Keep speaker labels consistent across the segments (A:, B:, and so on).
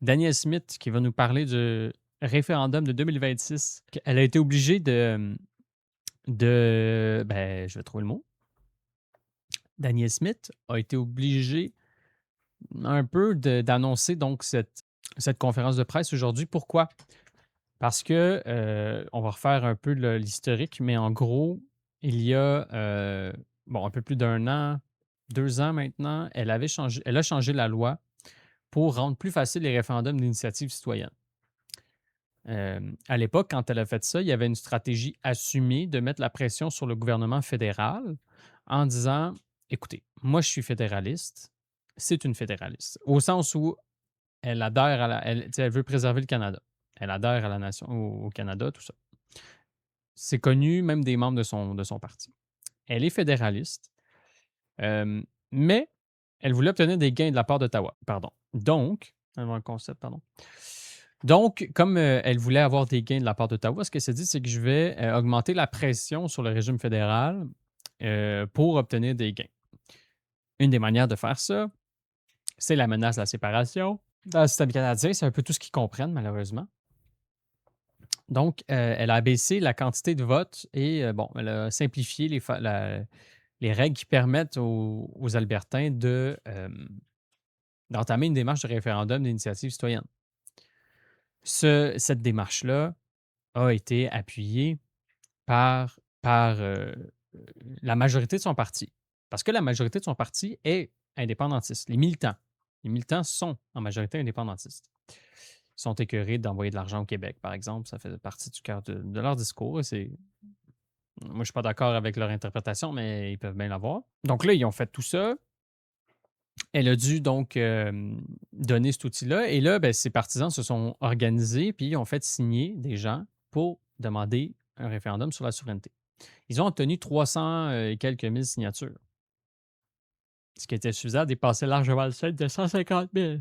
A: Danielle Smith qui va nous parler du référendum de 2026. Elle a été obligée je vais trouver le mot. Danielle Smith a été obligée un peu d'annoncer donc cette conférence de presse aujourd'hui. Pourquoi? Parce que, on va refaire un peu l'historique, mais en gros, il y a, un peu plus d'un an, 2 ans maintenant, elle a changé la loi pour rendre plus facile les référendums d'initiative citoyenne. À l'époque, quand elle a fait ça, il y avait une stratégie assumée de mettre la pression sur le gouvernement fédéral en disant: «Écoutez, moi je suis fédéraliste, c'est une fédéraliste». Au sens où elle adhère à la elle, tu sais, elle veut préserver le Canada. Elle adhère à la nation au Canada, tout ça. C'est connu même des membres de son parti. Elle est fédéraliste, mais elle voulait obtenir des gains de la part d'Ottawa, pardon. Donc, avoir un concept, pardon. Donc, comme, elle voulait avoir des gains de la part d'Ottawa, ce qu'elle s'est dit, c'est que je vais, augmenter la pression sur le régime fédéral, pour obtenir des gains. Une des manières de faire ça, c'est la menace de la séparation. Dans le système canadien, c'est un peu tout ce qu'ils comprennent malheureusement. Donc, elle a abaissé la quantité de votes et elle a simplifié les règles qui permettent aux Albertains d'entamer une démarche de référendum d'initiative citoyenne. Cette démarche-là a été appuyée par la majorité de son parti. Parce que la majorité de son parti est indépendantiste. Les militants. Les militants sont en majorité indépendantistes. Ils sont écœurés d'envoyer de l'argent au Québec, par exemple. Ça fait partie du cœur de leur discours. Moi, je ne suis pas d'accord avec leur interprétation, mais ils peuvent bien l'avoir. Donc là, ils ont fait tout ça. Elle a dû donc donner cet outil-là. Et là, ses partisans se sont organisés puis ont fait signer des gens pour demander un référendum sur la souveraineté. Ils ont obtenu 300 et quelques mille signatures, ce qui était suffisant à dépasser largement le seuil de 150 000.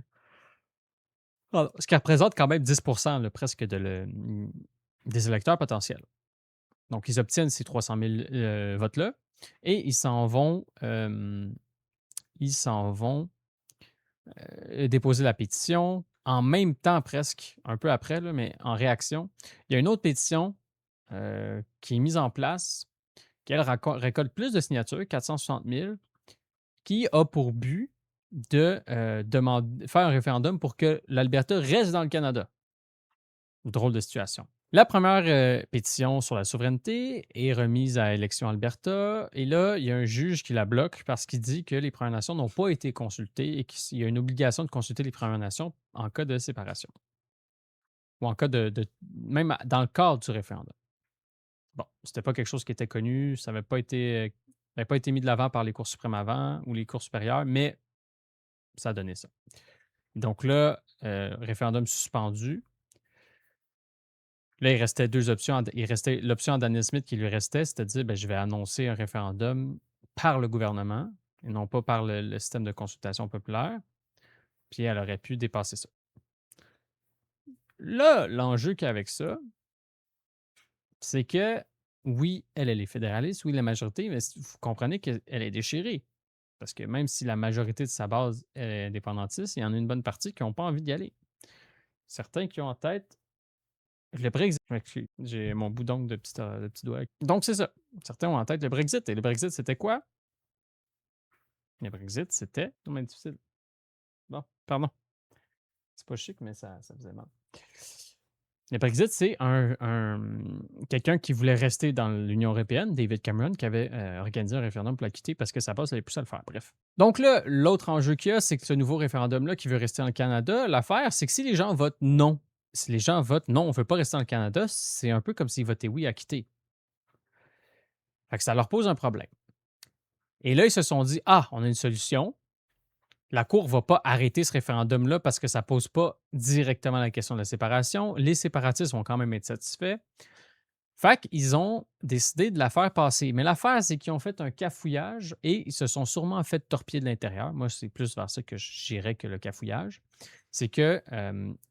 A: Ce qui représente quand même 10 là, presque des électeurs potentiels. Donc, ils obtiennent ces 300 000 votes-là et ils s'en vont déposer la pétition. En même temps, presque, un peu après, là, mais en réaction, il y a une autre pétition qui est mise en place, qui elle récolte plus de signatures, 460 000, qui a pour but de faire un référendum pour que l'Alberta reste dans le Canada. Drôle de situation. La première pétition sur la souveraineté est remise à Élection Alberta et là, il y a un juge qui la bloque parce qu'il dit que les Premières Nations n'ont pas été consultées et qu'il y a une obligation de consulter les Premières Nations en cas de séparation ou en cas même dans le cadre du référendum. Bon, c'était pas quelque chose qui était connu, ça n'avait pas été mis de l'avant par les cours suprêmes avant ou les cours supérieurs, mais ça a donné ça. Donc là, référendum suspendu. Là, il restait deux options. Il restait l'option à Daniel Smith qui lui restait, c'est-à-dire, je vais annoncer un référendum par le gouvernement et non pas par le système de consultation populaire. Puis elle aurait pu dépasser ça. Là, l'enjeu qu'il y a avec ça, c'est que oui, elle est fédéraliste, oui, la majorité, mais vous comprenez qu'elle est déchirée. Parce que même si la majorité de sa base est indépendantiste, il y en a une bonne partie qui n'ont pas envie d'y aller. Certains qui ont en tête le Brexit. Je m'excuse, j'ai mon bout d'ongle de petit doigt. Donc, c'est ça. Certains ont en tête le Brexit. Et le Brexit, c'était quoi? Le Brexit, c'était. Non, mais difficile. Bon, pardon. C'est pas chic, mais ça faisait mal. Le Brexit, c'est quelqu'un qui voulait rester dans l'Union européenne, David Cameron, qui avait organisé un référendum pour la quitter parce que sa base avait poussé à le faire. Bref. Donc là, l'autre enjeu qu'il y a, c'est que ce nouveau référendum-là qui veut rester dans le Canada, l'affaire, c'est que si les gens votent non, si les gens votent non, on ne veut pas rester dans le Canada, c'est un peu comme s'ils votaient oui à quitter. Fait que ça leur pose un problème. Et là, ils se sont dit, ah, on a une solution. La Cour ne va pas arrêter ce référendum-là parce que ça ne pose pas directement la question de la séparation. Les séparatistes vont quand même être satisfaits. Fait qu'ils ont décidé de la faire passer. Mais l'affaire, c'est qu'ils ont fait un cafouillage et ils se sont sûrement fait torpiller de l'intérieur. Moi, c'est plus vers ça que j'irais que le cafouillage. C'est que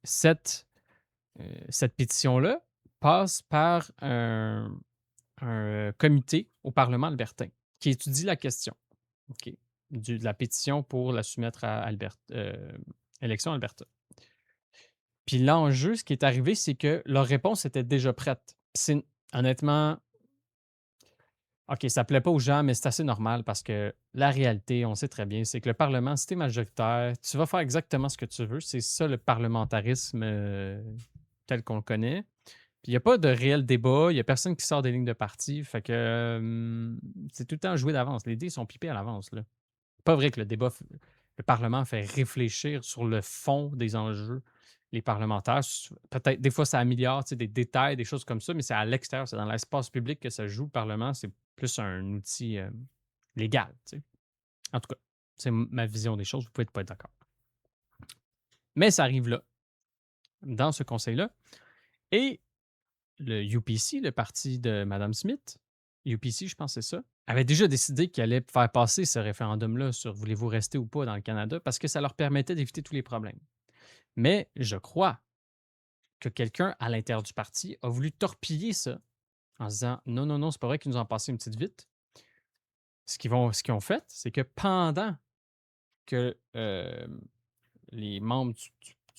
A: cette pétition-là passe par un comité au Parlement albertain qui étudie la question. OK, de la pétition pour la soumettre à Élection Alberta. Puis l'enjeu, ce qui est arrivé, c'est que leur réponse était déjà prête. C'est honnêtement, OK, ça plaît pas aux gens, mais c'est assez normal parce que la réalité, on sait très bien, c'est que le Parlement, si tu es majoritaire, tu vas faire exactement ce que tu veux. C'est ça le parlementarisme tel qu'on le connaît. Puis il n'y a pas de réel débat, il n'y a personne qui sort des lignes de parti. Fait que c'est tout le temps joué d'avance. Les dés sont pipés à l'avance, là. Pas vrai que le Parlement fait réfléchir sur le fond des enjeux. Les parlementaires, peut-être des fois ça améliore des détails, des choses comme ça, mais c'est à l'extérieur, c'est dans l'espace public que ça joue. Le Parlement, c'est plus un outil légal. En tout cas, c'est ma vision des choses. Vous pouvez pas être d'accord. Mais ça arrive là, dans ce conseil-là. Et le UPC, le parti de Mme Smith, UPC, je pense que c'est ça, avait déjà décidé qu'il allait faire passer ce référendum-là sur voulez-vous rester ou pas dans le Canada parce que ça leur permettait d'éviter tous les problèmes. Mais je crois que quelqu'un à l'intérieur du parti a voulu torpiller ça en se disant non, non, non, c'est pas vrai qu'ils nous ont passé une petite vite. Ce qu'ils ont fait, c'est que pendant que les membres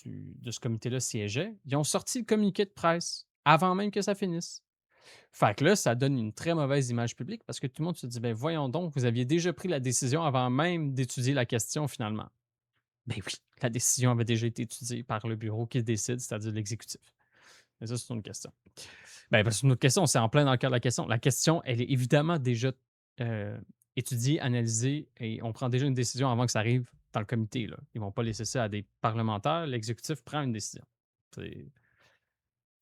A: de ce comité-là siégeaient, ils ont sorti le communiqué de presse avant même que ça finisse. Fait que là, ça donne une très mauvaise image publique parce que tout le monde se dit ben voyons donc, vous aviez déjà pris la décision avant même d'étudier la question finalement. Ben oui, la décision avait déjà été étudiée par le bureau qui décide, c'est-à-dire l'exécutif. Mais ça, c'est une question. Ben, c'est une autre question, c'est en plein dans le cœur de la question. La question, elle est évidemment déjà euh, étudiée, analysée, et on prend déjà une décision avant que ça arrive dans le comité. Là. Ils ne vont pas laisser ça à des parlementaires. L'exécutif prend une décision.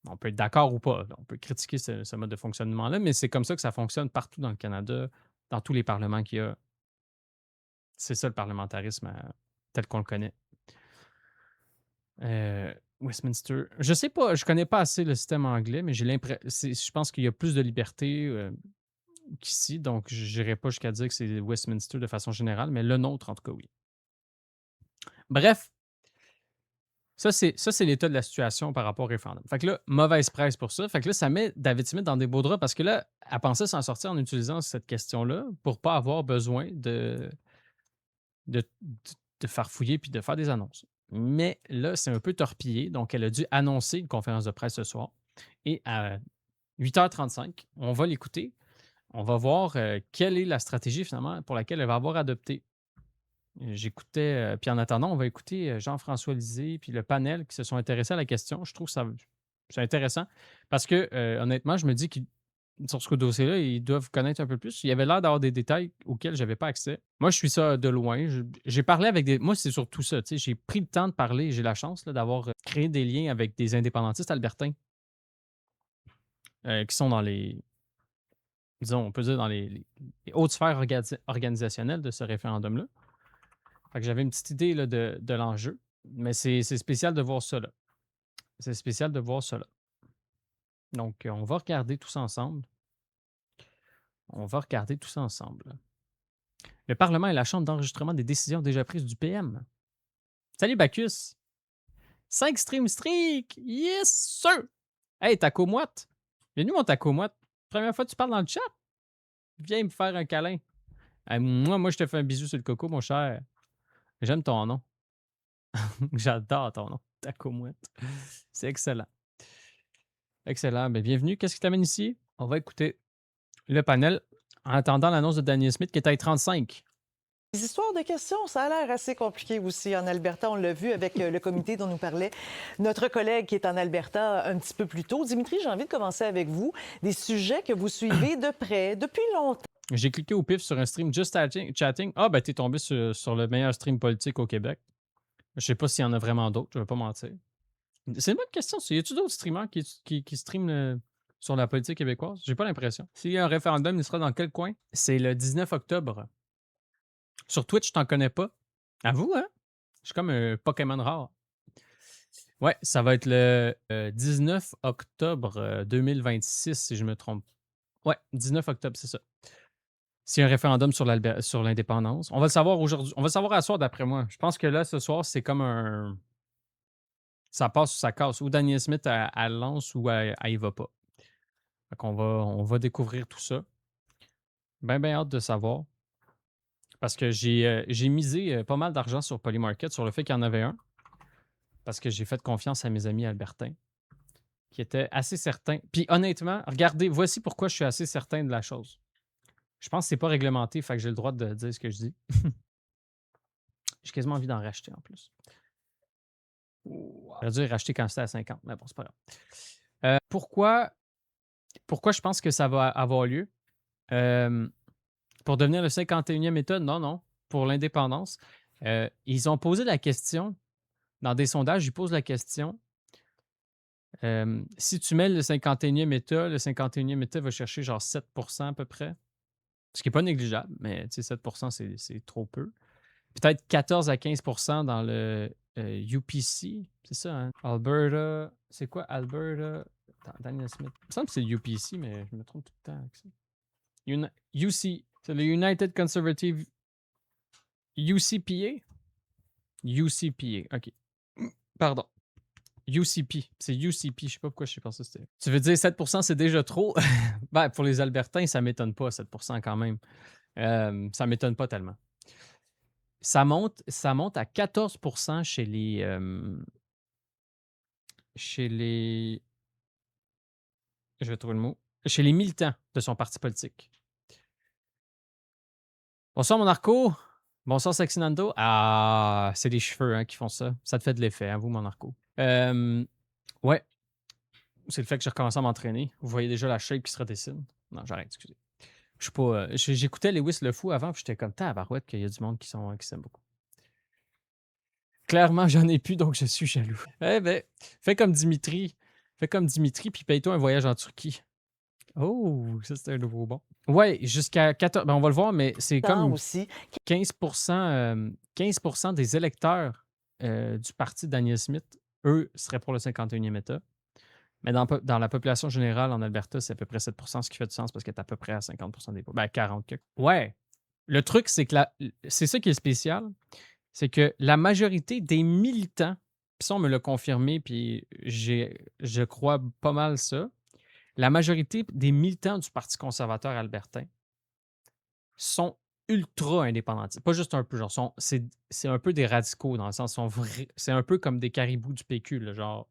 A: On peut être d'accord ou pas. On peut critiquer ce mode de fonctionnement-là, mais c'est comme ça que ça fonctionne partout dans le Canada, dans tous les parlements qu'il y a. C'est ça le parlementarisme tel qu'on le connaît. Westminster. Je sais pas, je connais pas assez le système anglais, mais je pense qu'il y a plus de liberté qu'ici, donc je n'irai pas jusqu'à dire que c'est Westminster de façon générale, mais le nôtre, en tout cas, oui. Bref, ça, c'est l'état de la situation par rapport au référendum. Fait que là, mauvaise presse pour ça. Fait que là, ça met David Smith dans des beaux draps parce que là, elle pensait s'en sortir en utilisant cette question-là pour pas avoir besoin de farfouiller puis de faire des annonces. Mais là, c'est un peu torpillé. Donc, elle a dû annoncer une conférence de presse ce soir. Et à 8h35, on va l'écouter. On va voir quelle est la stratégie finalement pour laquelle elle va avoir adopté. J'écoutais, puis en attendant, on va écouter Jean-François Lisée puis le panel qui se sont intéressés à la question. Je trouve ça c'est intéressant parce que honnêtement, je me dis que sur ce dossier-là, ils doivent connaître un peu plus. Il y avait l'air d'avoir des détails auxquels je n'avais pas accès. Moi, je suis ça de loin. J'ai parlé avec des. Moi, c'est surtout ça. J'ai pris le temps de parler. J'ai la chance là, d'avoir créé des liens avec des indépendantistes albertains qui sont dans les. Disons, on peut dire dans les hautes sphères organisationnelles de ce référendum-là. Fait que j'avais une petite idée là, de l'enjeu. Mais c'est spécial de voir ça là. C'est spécial de voir ça là. Donc, on va regarder tout ça ensemble. On va regarder tout ça ensemble. Le Parlement est la chambre d'enregistrement des décisions déjà prises du PM. Salut Bacchus! 5 stream streak! Yes, sir! Hey, Taco Moite! Bienvenue mon Taco Moite. Première fois que tu parles dans le chat? Viens me faire un câlin. Hey, moi, je te fais un bisou sur le coco, mon cher. J'aime ton nom. J'adore ton nom. Taco Moite. C'est excellent. Excellent. Ben, bienvenue. Qu'est-ce qui t'amène ici? On va écouter le panel en attendant l'annonce de Daniel Smith qui est à 35.
B: Les histoires de questions, ça a l'air assez compliqué aussi en Alberta. On l'a vu avec le comité dont nous parlait notre collègue qui est en Alberta un petit peu plus tôt. Dimitri, j'ai envie de commencer avec vous. Des sujets que vous suivez de près depuis longtemps.
A: J'ai cliqué au pif sur un stream Just Chatting. Ah, ben, t'es tombé sur le meilleur stream politique au Québec. Je sais pas s'il y en a vraiment d'autres, je vais pas mentir. C'est une bonne question. Y a-tu d'autres streamers qui streament sur la politique québécoise? J'ai pas l'impression. S'il y a un référendum, il sera dans quel coin? C'est le 19 octobre. Sur Twitch, t'en connais pas? À vous, hein? Je suis comme un Pokémon rare. Ouais, ça va être le 19 octobre 2026, si je me trompe. Ouais, 19 octobre, c'est ça. S'il y a un référendum sur l'indépendance. On va le savoir aujourd'hui. On va le savoir à soir, d'après moi. Je pense que là, ce soir, c'est comme un. Ça passe ou ça casse. Ou Daniel Smith, elle lance ou elle y va pas. Fait qu'on on va découvrir tout ça. Ben, ben hâte de savoir. Parce que j'ai misé pas mal d'argent sur Polymarket, sur le fait qu'il y en avait un. parce que j'ai fait confiance à mes amis albertains qui étaient assez certains. Puis honnêtement, regardez, voici pourquoi je suis assez certain de la chose. Je pense que c'est pas réglementé, fait que j'ai le droit de dire ce que je dis. J'ai quasiment envie d'en racheter en plus. J'aurais dû racheter quand c'était à 50, mais bon, c'est pas grave. Pourquoi je pense que ça va avoir lieu? Pour devenir le 51e État, non. Pour l'indépendance, ils ont posé la question, dans des sondages, ils posent la question, si tu mets le 51e État, le 51e État va chercher genre 7 à peu près, ce qui n'est pas négligeable, mais 7 c'est trop peu. Peut-être 14 à 15 dans le UPC, c'est ça, hein? Alberta, c'est quoi Alberta? Daniel Smith. Il me semble que c'est UPC, mais je me trompe tout le temps avec ça. UC, c'est le United Conservative UCPA? UCPA, OK. Pardon. UCP, c'est UCP, je sais pas pourquoi je sais pas ça c'était. Tu veux dire 7 c'est déjà trop? Ben, pour les Albertains, ça m'étonne pas, 7 quand même. Ça m'étonne pas tellement. Ça monte à 14 chez les. Chez les. Je vais trouver le mot. Chez les militants de son parti politique. Bonsoir, Monarco. Bonsoir, Sexinando. Ah, c'est les cheveux hein, qui font ça. Ça te fait de l'effet, hein, vous, Monarco. Ouais. C'est le fait que j'ai recommencé à m'entraîner. Vous voyez déjà la shape qui se redessine. Non, j'arrête, excusez. Je suis pas. J'écoutais Lewis le Fou avant, puis j'étais comme tabarouette qu'il y a du monde qui s'aime beaucoup. Clairement, j'en ai plus, donc je suis jaloux. Eh ben, fais comme Dimitri. Fais comme Dimitri, puis paye-toi un voyage en Turquie. Oh, ça c'était un nouveau bon. Ouais, jusqu'à 14. Ben, on va le voir, mais c'est comme
B: aussi.
A: 15 15 des électeurs du parti de Daniel Smith, eux, seraient pour le 51e État. Mais dans la population générale en Alberta, c'est à peu près 7 ce qui fait du sens parce que tu à peu près à 50 des voix. Ben, 40. Ouais. Le truc, c'est que c'est ça qui est spécial, c'est que la majorité des militants, puis ça, on me l'a confirmé, puis je crois pas mal ça, la majorité des militants du Parti conservateur albertain sont ultra indépendantistes. Pas juste un peu, genre, c'est un peu des radicaux dans le sens, c'est un peu comme des caribous du PQ, là, genre,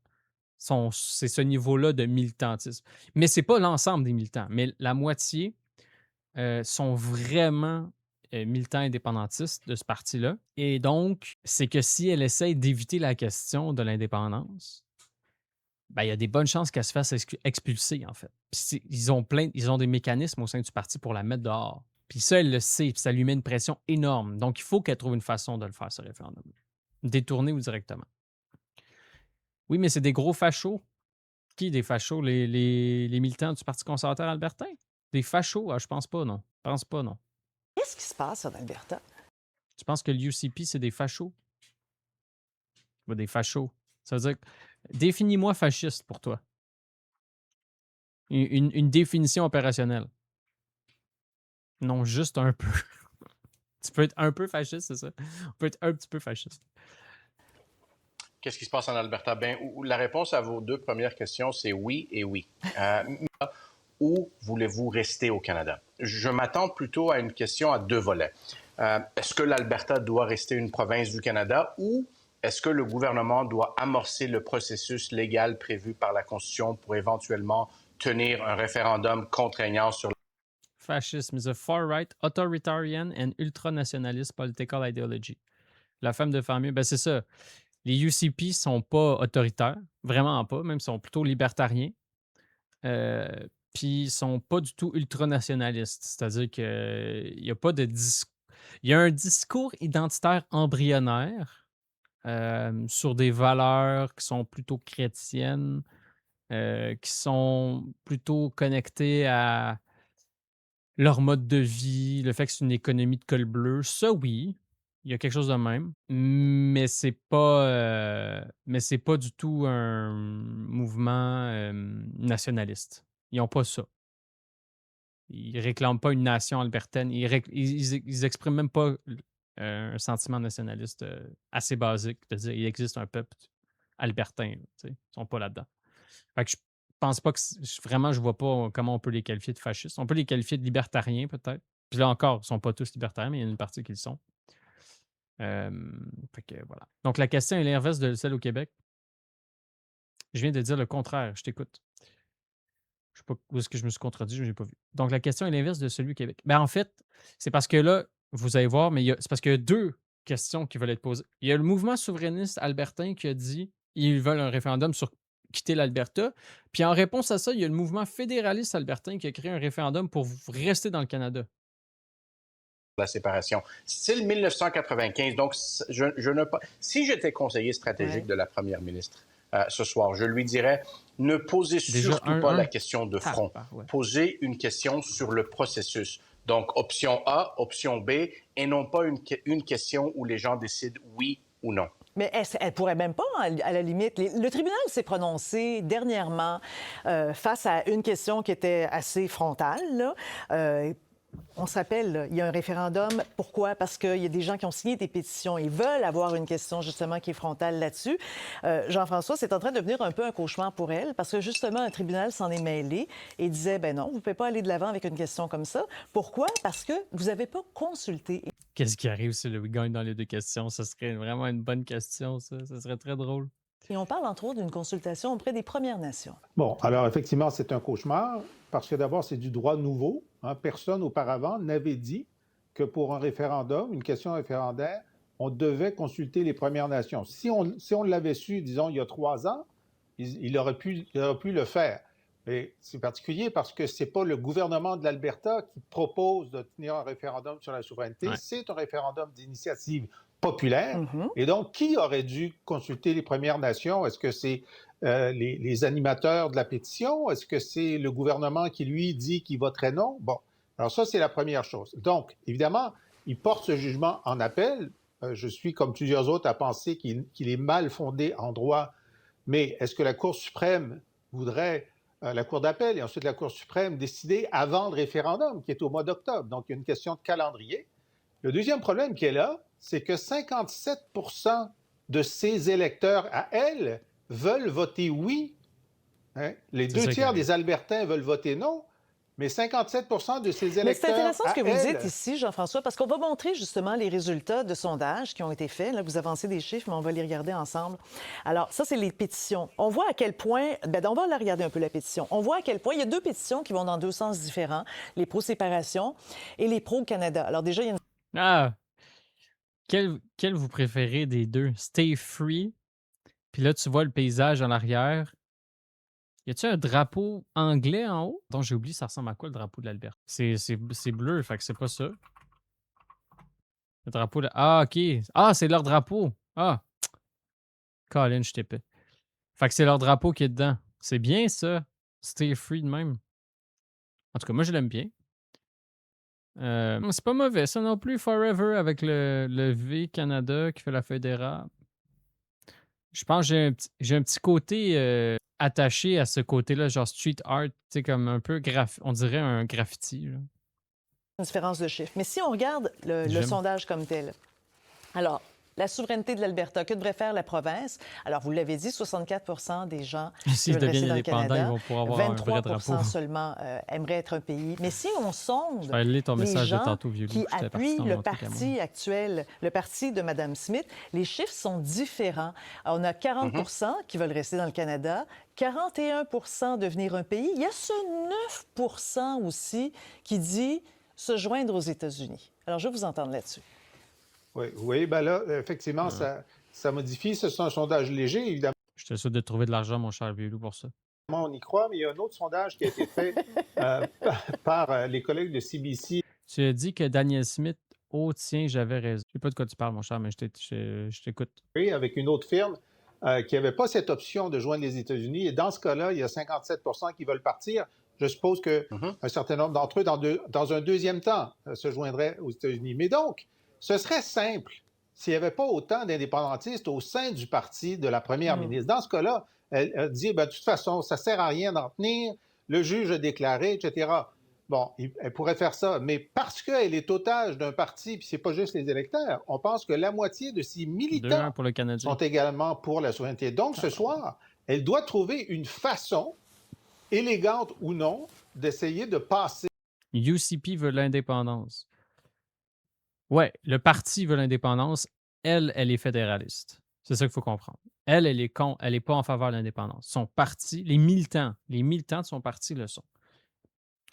A: c'est ce niveau-là de militantisme. Mais c'est pas l'ensemble des militants, mais la moitié sont vraiment militants indépendantistes de ce parti-là. Et donc, c'est que si elle essaye d'éviter la question de l'indépendance, ben, il y a des bonnes chances qu'elle se fasse expulser, en fait. Puis ils ont des mécanismes au sein du parti pour la mettre dehors. Puis ça, elle le sait, puis ça lui met une pression énorme. Donc, il faut qu'elle trouve une façon de le faire, ce référendum. Détourné ou directement. Oui, mais c'est des gros fachos. Qui, des fachos? Les militants du Parti conservateur albertain? Des fachos? Ah, je pense pas, non. Je pense pas, non.
B: Qu'est-ce qui se passe en Alberta?
A: Tu penses que l'UCP, c'est des fachos? Ou des fachos? Ça veut dire... Définis-moi fasciste pour toi. Une définition opérationnelle. Non, juste un peu. Tu peux être un peu fasciste, c'est ça? On peut être un petit peu fasciste.
C: Qu'est-ce qui se passe en Alberta? Ben, la réponse à vos deux premières questions, c'est oui et oui. Où voulez-vous rester au Canada? Je m'attends plutôt à une question à deux volets. Est-ce que l'Alberta doit rester une province du Canada ou est-ce que le gouvernement doit amorcer le processus légal prévu par la Constitution pour éventuellement tenir un référendum contraignant sur...
A: Fascism is a far-right, authoritarian and ultranationalist political ideology. La femme de famille, ben c'est ça. Les UCP sont pas autoritaires, vraiment pas, même sont plutôt libertariens. Puis ils sont pas du tout ultranationalistes. C'est-à-dire qu'il y a pas de il y a un discours identitaire embryonnaire sur des valeurs qui sont plutôt chrétiennes, qui sont plutôt connectées à leur mode de vie, le fait que c'est une économie de col bleu. Ça, oui, il y a quelque chose de même, mais c'est pas du tout un mouvement nationaliste. Ils n'ont pas ça. Ils réclament pas une nation albertaine. Ils expriment même pas un sentiment nationaliste assez basique de dire il existe un peuple albertain. Ils sont pas là-dedans. Fait que je pense pas que vraiment, je vois pas comment on peut les qualifier de fascistes. On peut les qualifier de libertariens, peut-être. Puis là encore, ils sont pas tous libertariens, mais il y a une partie qui le sont. Fait que voilà. Donc, la question est l'inverse de celle au Québec. Je viens de dire le contraire. Je t'écoute. Je sais pas où est-ce que je me suis contredit, je n'ai pas vu. Donc, la question est l'inverse de celui au Québec. Ben, en fait, c'est parce que là, vous allez voir, mais c'est parce qu'il y a deux questions qui veulent être posées. Il y a le mouvement souverainiste albertain qui a dit ils veulent un référendum sur quitter l'Alberta. Puis en réponse à ça, il y a le mouvement fédéraliste albertain qui a créé un référendum pour rester dans le Canada.
C: La séparation. C'est le 1995. Donc, je ne pas. Si j'étais conseiller stratégique de la première ministre ce soir, je lui dirais ne posez surtout pas la question de front. Posez une question sur le processus. Donc, option A, option B, et non pas une question où les gens décident oui ou non.
B: Mais elle pourrait même pas, à la limite. Le tribunal s'est prononcé dernièrement face à une question qui était assez frontale, là. On se rappelle, il y a un référendum. Pourquoi? Parce qu'il y a des gens qui ont signé des pétitions et veulent avoir une question justement qui est frontale là-dessus. Jean-François, c'est en train de devenir un peu un cauchemar pour elle parce que justement, un tribunal s'en est mêlé et disait, ben non, vous ne pouvez pas aller de l'avant avec une question comme ça. Pourquoi? Parce que vous n'avez pas consulté.
A: Qu'est-ce qui arrive si Louis gagne dans les deux questions? Ce serait vraiment une bonne question, ça. Ça serait très drôle.
B: Et on parle entre autres d'une consultation auprès des Premières Nations.
D: Bon, alors effectivement, c'est un cauchemar parce que d'abord, c'est du droit nouveau. Personne auparavant n'avait dit que pour un référendum, une question référendaire, on devait consulter les Premières Nations. Si on l'avait su, disons, il y a 3 ans, il aurait pu le faire. Mais c'est particulier parce que ce n'est pas le gouvernement de l'Alberta qui propose de tenir un réféendum sur la souveraineté, c'est un référendum d'initiative populaire. Et donc, qui aurait dû consulter les Premières Nations? Est-ce que c'est les animateurs de la pétition? Est-ce que c'est le gouvernement qui, lui, dit qu'il voterait non? Bon, alors ça, c'est la première chose. Donc, évidemment, il porte ce jugement en appel. Je suis, comme plusieurs autres, à penser qu'il est mal fondé en droit. Mais est-ce que la Cour suprême voudrait, la Cour d'appel et ensuite la Cour suprême, décider avant le référendum, qui est au mois d'octobre? Donc, il y a une question de calendrier. Le deuxième problème qui est là, c'est que 57 % de ses électeurs à elle veulent voter oui. Les 2 tiers des Albertains veulent voter non, mais 57 % de ses électeurs.
B: Mais c'est intéressant ce que vous
D: elle...
B: dites ici, Jean-François, parce qu'on va montrer justement les résultats de sondages qui ont été faits. Là, vous avancez des chiffres, mais on va les regarder ensemble. Alors, ça, c'est les pétitions. On voit à quel point... on va la regarder un peu, la pétition. On voit à quel point il y a 2 pétitions qui vont dans 2 sens différents, les pro-séparation et les pro-Canada. Alors déjà, il y a une...
A: Ah! Quel vous préférez des deux? Stay Free. Puis là, tu vois le paysage en arrière. Y a-tu un drapeau anglais en haut? Donc, j'ai oublié, ça ressemble à quoi le drapeau de l'Alberta? C'est bleu, fait que c'est pas ça. Le drapeau de... Ah, OK. Ah, c'est leur drapeau. Ah! Colin, je t'épais. Fait que c'est leur drapeau qui est dedans. C'est bien, ça. Stay Free de même. En tout cas, moi, je l'aime bien. C'est pas mauvais, ça non plus. Forever avec le V Canada qui fait la fédérale. Je pense que j'ai un petit côté attaché à ce côté-là, genre street art, tu sais, comme un peu on dirait un graffiti. Là.
B: Une différence de chiffres. Mais si on regarde le sondage comme tel, alors, la souveraineté de l'Alberta, que devrait faire la province? Alors, vous l'avez dit, 64 % des gens qui veulent rester dans le Canada,
A: ils vont pouvoir avoir
B: 23
A: un vrai drapeau.
B: seulement aimeraient être un pays. Mais si on sonde
A: les gens
B: tantôt, qui appuient le parti actuel, le parti de Mme Smith, les chiffres sont différents. Alors, on a 40 % qui veulent rester dans le Canada, 41 % devenir un pays. Il y a ce 9 % aussi qui dit se joindre aux États-Unis. Alors, je vais vous entendre là-dessus.
D: Oui, bien là, effectivement, ça modifie. C'est un sondage léger, évidemment.
A: Je suis sûr de trouver de l'argent, mon cher Vieux-Loup, pour ça.
D: On y croit, mais il y a un autre sondage qui a été fait par les collègues de CBC.
A: Tu as dit que Daniel Smith, oh tiens, j'avais raison. Je ne sais pas de quoi tu parles, mon cher, mais je t'écoute.
D: Oui, avec une autre firme qui n'avait pas cette option de joindre les États-Unis. Et dans ce cas-là, il y a 57 % qui veulent partir. Je suppose qu'un certain nombre d'entre eux, dans un deuxième temps, se joindraient aux États-Unis. Mais donc, ce serait simple s'il n'y avait pas autant d'indépendantistes au sein du parti de la première ministre. Dans ce cas-là, elle dit, de toute façon, ça ne sert à rien d'en tenir, le juge a déclaré, etc. Bon, elle pourrait faire ça, mais parce qu'elle est otage d'un parti, puis ce n'est pas juste les électeurs, on pense que la moitié de ses militants
A: pour le
D: sont également pour la souveraineté. Donc, ce soir, elle doit trouver une façon, élégante ou non, d'essayer de passer.
A: UCP veut l'indépendance. Ouais, le parti veut l'indépendance. elle est fédéraliste. C'est ça qu'il faut comprendre. Elle est pas en faveur de l'indépendance. Son parti, les militants de son parti le sont.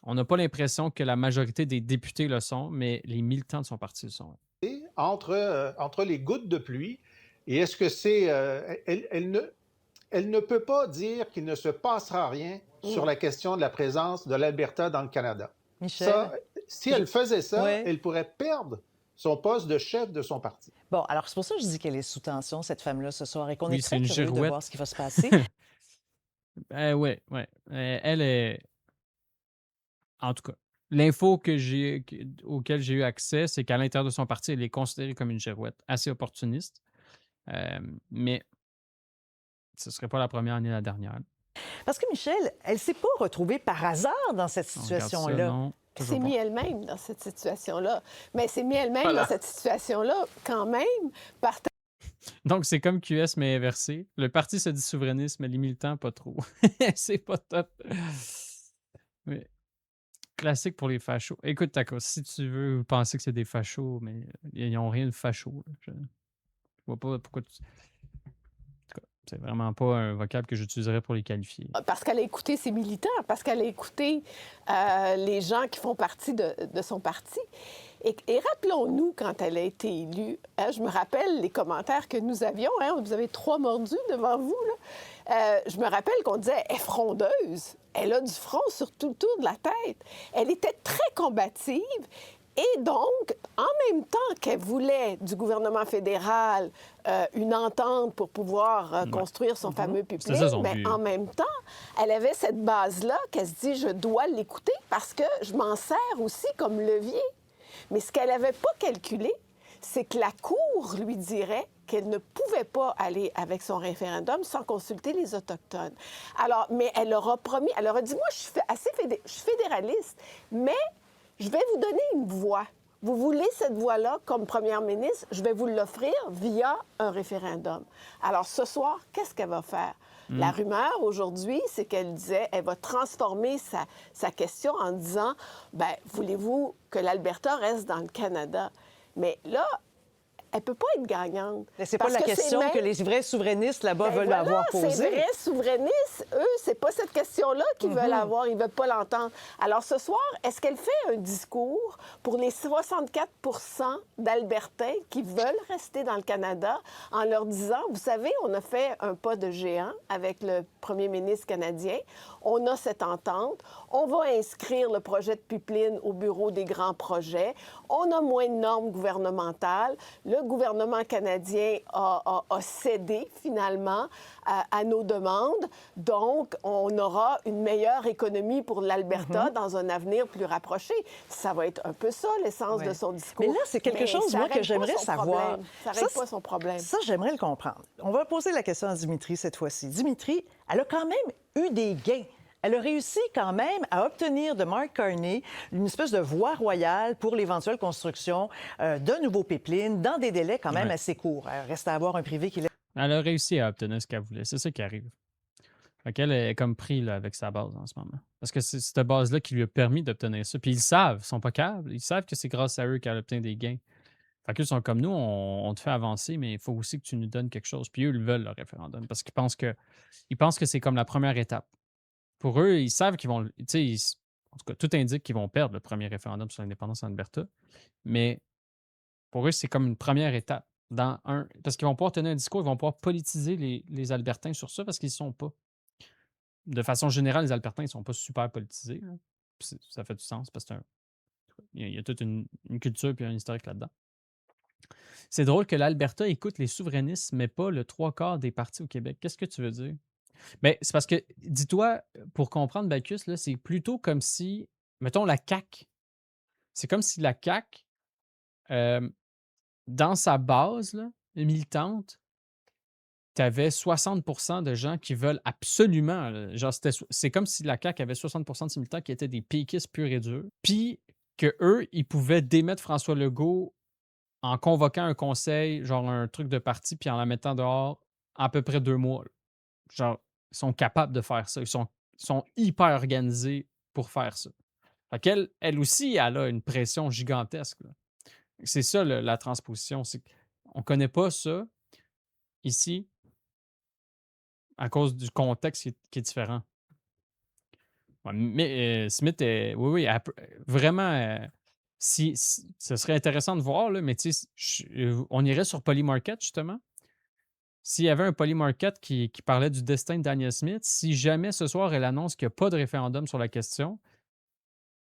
A: On n'a pas l'impression que la majorité des députés le sont, mais les militants de son parti le sont.
D: Entre les gouttes de pluie, et est-ce que c'est... elle ne peut pas dire qu'il ne se passera rien sur la question de la présence de l'Alberta dans le Canada.
B: Michel?
D: Ça, si elle faisait ça,
B: Ouais.
D: elle pourrait perdre son poste de chef de son parti.
B: Bon, alors c'est pour ça que je dis qu'elle est sous tension, cette femme-là, ce soir, et qu'on
A: Oui,
B: est
A: c'est
B: très
A: une
B: curieux de
A: girouette.
B: voir ce qui va se passer.
A: Ouais. Elle est. En tout cas, l'info auquel j'ai eu accès, c'est qu'à l'intérieur de son parti, elle est considérée comme une girouette assez opportuniste. Mais ce ne serait pas la première ni la dernière.
B: Parce que Michel, elle ne s'est pas retrouvée par hasard dans cette
A: On regarde ça,
B: situation-là.
A: non.
E: Elle
A: Toujours
E: s'est
A: bon.
E: mis elle-même dans cette situation-là. Mais elle s'est mis elle-même
C: Voilà.
E: dans cette situation-là quand même par
A: Donc, c'est comme QS, mais inversé. Le parti se dit souverainiste, mais les militants, pas trop. C'est pas top. Oui. Classique pour les fachos. Écoute, Taco, si tu veux penser que c'est des fachos, mais ils n'ont rien de facho. Là. Je vois pas pourquoi tu... En tout cas, c'est vraiment pas un vocable que j'utiliserais pour les qualifier.
E: parce qu'elle a écouté ses militants, parce qu'elle a écouté les gens qui font partie de son parti. Et rappelons-nous, quand elle a été élue, je me rappelle les commentaires que nous avions. Vous avez 3 mordus devant vous. Là. Je me rappelle qu'on disait « elle est frondeuse ». Elle a du front sur tout le tour de la tête. Elle était très combative. Et donc, en même temps qu'elle voulait du gouvernement fédéral une entente pour pouvoir construire son fameux
A: C'était ça, son
E: pipeline, mais
A: but.
E: en même temps, elle avait cette base-là qu'elle se dit « je dois l'écouter parce que je m'en sers aussi comme levier ». Mais ce qu'elle n'avait pas calculé, c'est que la Cour lui dirait qu'elle ne pouvait pas aller avec son référendum sans consulter les Autochtones. Alors, mais elle leur a promis, elle leur a dit, moi, je suis fédéraliste, mais je vais vous donner une voix. Vous voulez cette voix-là comme première ministre, je vais vous l'offrir via un référendum. Alors, ce soir, qu'est-ce qu'elle va faire? La rumeur aujourd'hui, c'est qu'elle disait, elle va transformer sa question en disant, bien, voulez-vous que l'Alberta reste dans le Canada? Mais là, elle ne peut pas être gagnante.
B: Mais c'est pas
E: Parce
B: la
E: que
B: question
E: même-
B: que les vrais souverainistes là-bas
E: Ben
B: veulent
E: voilà,
B: avoir
E: Ces
B: posée.
E: vrais souverainistes, eux, c'est pas cette question-là qu'ils veulent avoir, ils veulent pas l'entendre. Alors ce soir, est-ce qu'elle fait un discours pour les 64 d'Albertains qui veulent rester dans le Canada en leur disant, vous savez, on a fait un pas de géant avec le premier ministre canadien, on a cette entente, on va inscrire le projet de pipeline au bureau des grands projets, on a moins de normes gouvernementales, le gouvernement canadien a cédé finalement à nos demandes, donc on aura une meilleure économie pour l'Alberta dans un avenir plus rapproché. Ça va être un peu ça l'essence
B: Ouais.
E: de son discours.
B: Mais là, c'est quelque chose,
E: ça
B: moi, que
E: règle pas
B: j'aimerais
E: son
B: savoir.
E: problème. Ça
B: Ça,
E: règle pas son problème.
B: Ça, j'aimerais le comprendre. On va poser la question à Dimitri cette fois-ci. Dimitri, elle a quand même eu des gains. Elle a réussi quand même à obtenir de Mark Carney une espèce de voie royale pour l'éventuelle construction d'un nouveau pipeline dans des délais quand même
A: Ouais.
B: assez courts. Il reste à avoir un privé qui...
A: Elle a réussi à obtenir ce qu'elle voulait. C'est ça qui arrive. Fait qu'elle est comme pris là, avec sa base en ce moment. Parce que c'est cette base-là qui lui a permis d'obtenir ça. Puis ils savent, ils sont pas câbles. Ils savent que c'est grâce à eux qu'elle obtient des gains. Fait qu'eux sont comme nous, on te fait avancer, mais il faut aussi que tu nous donnes quelque chose. Puis eux, ils veulent le référendum parce qu'ils pensent que c'est comme la première étape. Pour eux, ils savent qu'ils vont. Tu sais, en tout cas, tout indique qu'ils vont perdre le premier référendum sur l'indépendance en Alberta. Mais pour eux, c'est comme une première étape. Parce qu'ils vont pouvoir tenir un discours, ils vont pouvoir politiser les Albertains sur ça parce qu'ils ne sont pas. De façon générale, les Albertains ne sont pas super politisés. Là. Puis ça fait du sens parce qu'il y a toute une culture et un historique là-dedans. C'est drôle que l'Alberta écoute les souverainistes, mais pas le 3/4 des partis au Québec. Qu'est-ce que tu veux dire? Ben, c'est parce que, dis-toi, pour comprendre Bacchus, là, c'est plutôt comme si, mettons, la CAQ. C'est comme si la CAQ, dans sa base là, militante, tu avais 60% de gens qui veulent absolument, là, genre, c'est comme si la CAQ avait 60% de ses militants qui étaient des péquistes purs et durs, puis qu'eux, ils pouvaient démettre François Legault en convoquant un conseil, genre un truc de parti, puis en la mettant dehors à peu près 2 mois. Là. Genre, ils sont capables de faire ça. Ils sont hyper organisés pour faire ça. Fait qu'elle, elle aussi, elle a une pression gigantesque. Là. C'est ça la transposition. On ne connaît pas ça ici à cause du contexte qui est différent. Ouais, mais Smith, oui, oui, vraiment, ce serait intéressant de voir, là, mais tu sais, on irait sur Polymarket, justement. S'il y avait un Polymarket qui parlait du destin de Daniel Smith, si jamais ce soir elle annonce qu'il n'y a pas de référendum sur la question,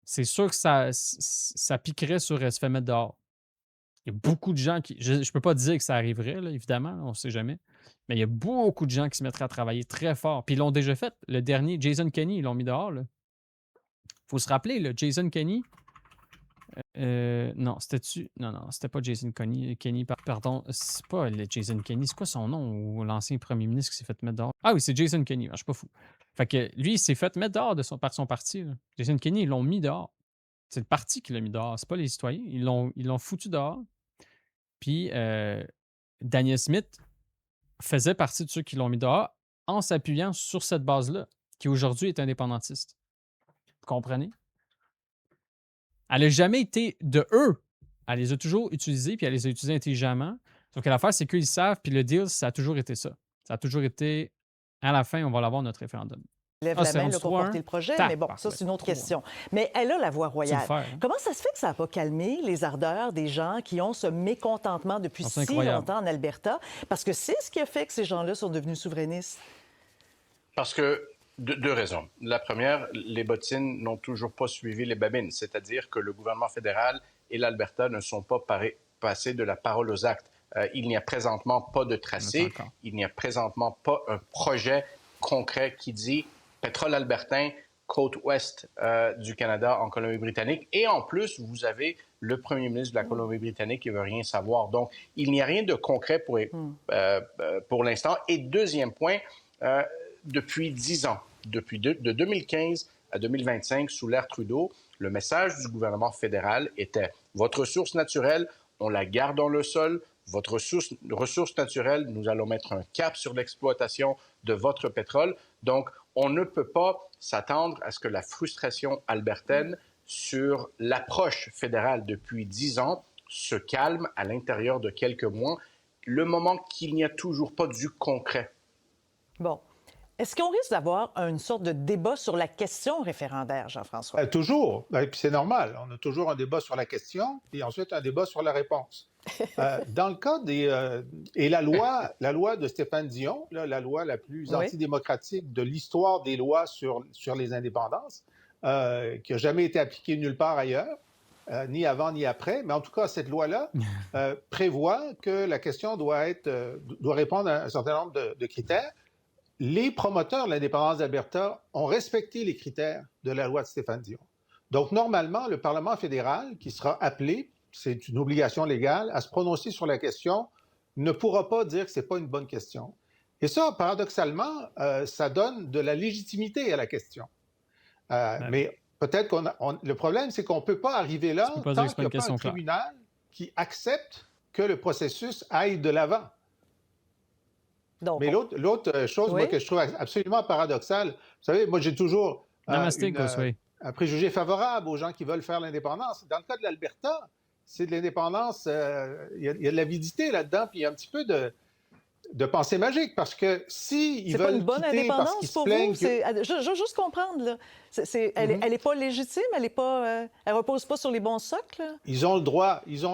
A: c'est sûr que ça piquerait sur elle se fait mettre dehors. Il y a beaucoup de gens qui. Je ne peux pas dire que ça arriverait, là, évidemment, on ne sait jamais. Mais il y a beaucoup de gens qui se mettraient à travailler très fort. Puis ils l'ont déjà fait. Le dernier, Jason Kenney, ils l'ont mis dehors. Il faut se rappeler, là, Jason Kenney. Non, c'était-tu. Non, non, c'était pas Jason Kenney, pardon. C'est pas le Jason Kenney. C'est quoi son nom, ou l'ancien premier ministre qui s'est fait mettre dehors? Ah oui, c'est Jason Kenney. Je suis pas fou. Fait que lui, il s'est fait mettre dehors par son parti, là. Jason Kenney, ils l'ont mis dehors. C'est le parti qui l'a mis dehors. C'est pas les citoyens. Ils l'ont foutu dehors. Puis Daniel Smith faisait partie de ceux qui l'ont mis dehors en s'appuyant sur cette base-là, qui aujourd'hui est indépendantiste. Vous comprenez? Elle n'a jamais été de eux. Elle les a toujours utilisés, puis elle les a utilisés intelligemment. Sauf que l'affaire, c'est qu'ils savent, puis le deal, ça a toujours été ça. Ça a toujours été, à la fin, on va l'avoir notre référendum.
B: Lève
A: Ah,
B: la
A: c'est
B: main
A: rendu
B: là, pour
A: 3-1.
B: porter le projet, mais bon, ça, c'est une autre
A: 3-1.
B: question. Mais elle a la voix
A: Tu le
B: royale.
A: fais, hein?
B: Comment ça se fait que ça n'a pas calmé les ardeurs des gens qui ont ce mécontentement depuis
A: C'est
B: si
A: incroyable.
B: longtemps en Alberta? Parce que c'est ce qui a fait que ces gens-là sont devenus souverainistes.
C: Parce que deux raisons. La première, les bottines n'ont toujours pas suivi les babines, c'est-à-dire que le gouvernement fédéral et l'Alberta ne sont pas passés de la parole aux actes. Il n'y a présentement pas de tracé, il n'y a présentement pas un projet concret qui dit pétrole albertain, côte ouest du Canada en Colombie-Britannique. Et en plus, vous avez le premier ministre de la Colombie-Britannique qui ne veut rien savoir. Donc, il n'y a rien de concret pour l'instant. Et deuxième point, depuis 10 ans, de 2015 à 2025, sous l'ère Trudeau, le message du gouvernement fédéral était « Votre ressource naturelle, on la garde dans le sol. Votre ressource naturelle, nous allons mettre un cap sur l'exploitation de votre pétrole. » Donc, on ne peut pas s'attendre à ce que la frustration albertaine sur l'approche fédérale depuis 10 ans se calme à l'intérieur de quelques mois, le moment qu'il n'y a toujours pas du concret.
B: Bon. Est-ce qu'on risque d'avoir une sorte de débat sur la question référendaire, Jean-François?
D: Toujours. Puis c'est normal. On a toujours un débat sur la question, puis ensuite un débat sur la réponse. Dans le cas des... et la loi de Stéphane Dion, là, la loi la plus antidémocratique de l'histoire des lois sur les indépendances, qui n'a jamais été appliquée nulle part ailleurs, ni avant ni après, mais en tout cas, cette loi-là prévoit que la question doit répondre à un certain nombre de critères. Les promoteurs de l'indépendance d'Alberta ont respecté les critères de la loi de Stéphane Dion. Donc, normalement, le Parlement fédéral, qui sera appelé, c'est une obligation légale, à se prononcer sur la question, ne pourra pas dire que ce n'est pas une bonne question. Et ça, paradoxalement, ça donne de la légitimité à la question. Mais peut-être le problème, c'est qu'on ne peut pas arriver là tant qu'il n'y a pas un tribunal qui accepte que le processus aille de l'avant. Donc, mais l'autre chose, moi, que je trouve absolument paradoxale, vous savez, moi, j'ai toujours un préjugé favorable aux gens qui veulent faire l'indépendance. Dans le cas de l'Alberta, c'est de l'indépendance, il y a de l'avidité là-dedans, puis il y a un petit peu de pensée magique, parce que s'ils veulent quitter parce qu'ils se plaignent...
B: Je veux juste comprendre, là. Elle n'est pas légitime, elle repose pas sur les bons socles? Là.
D: Ils ont le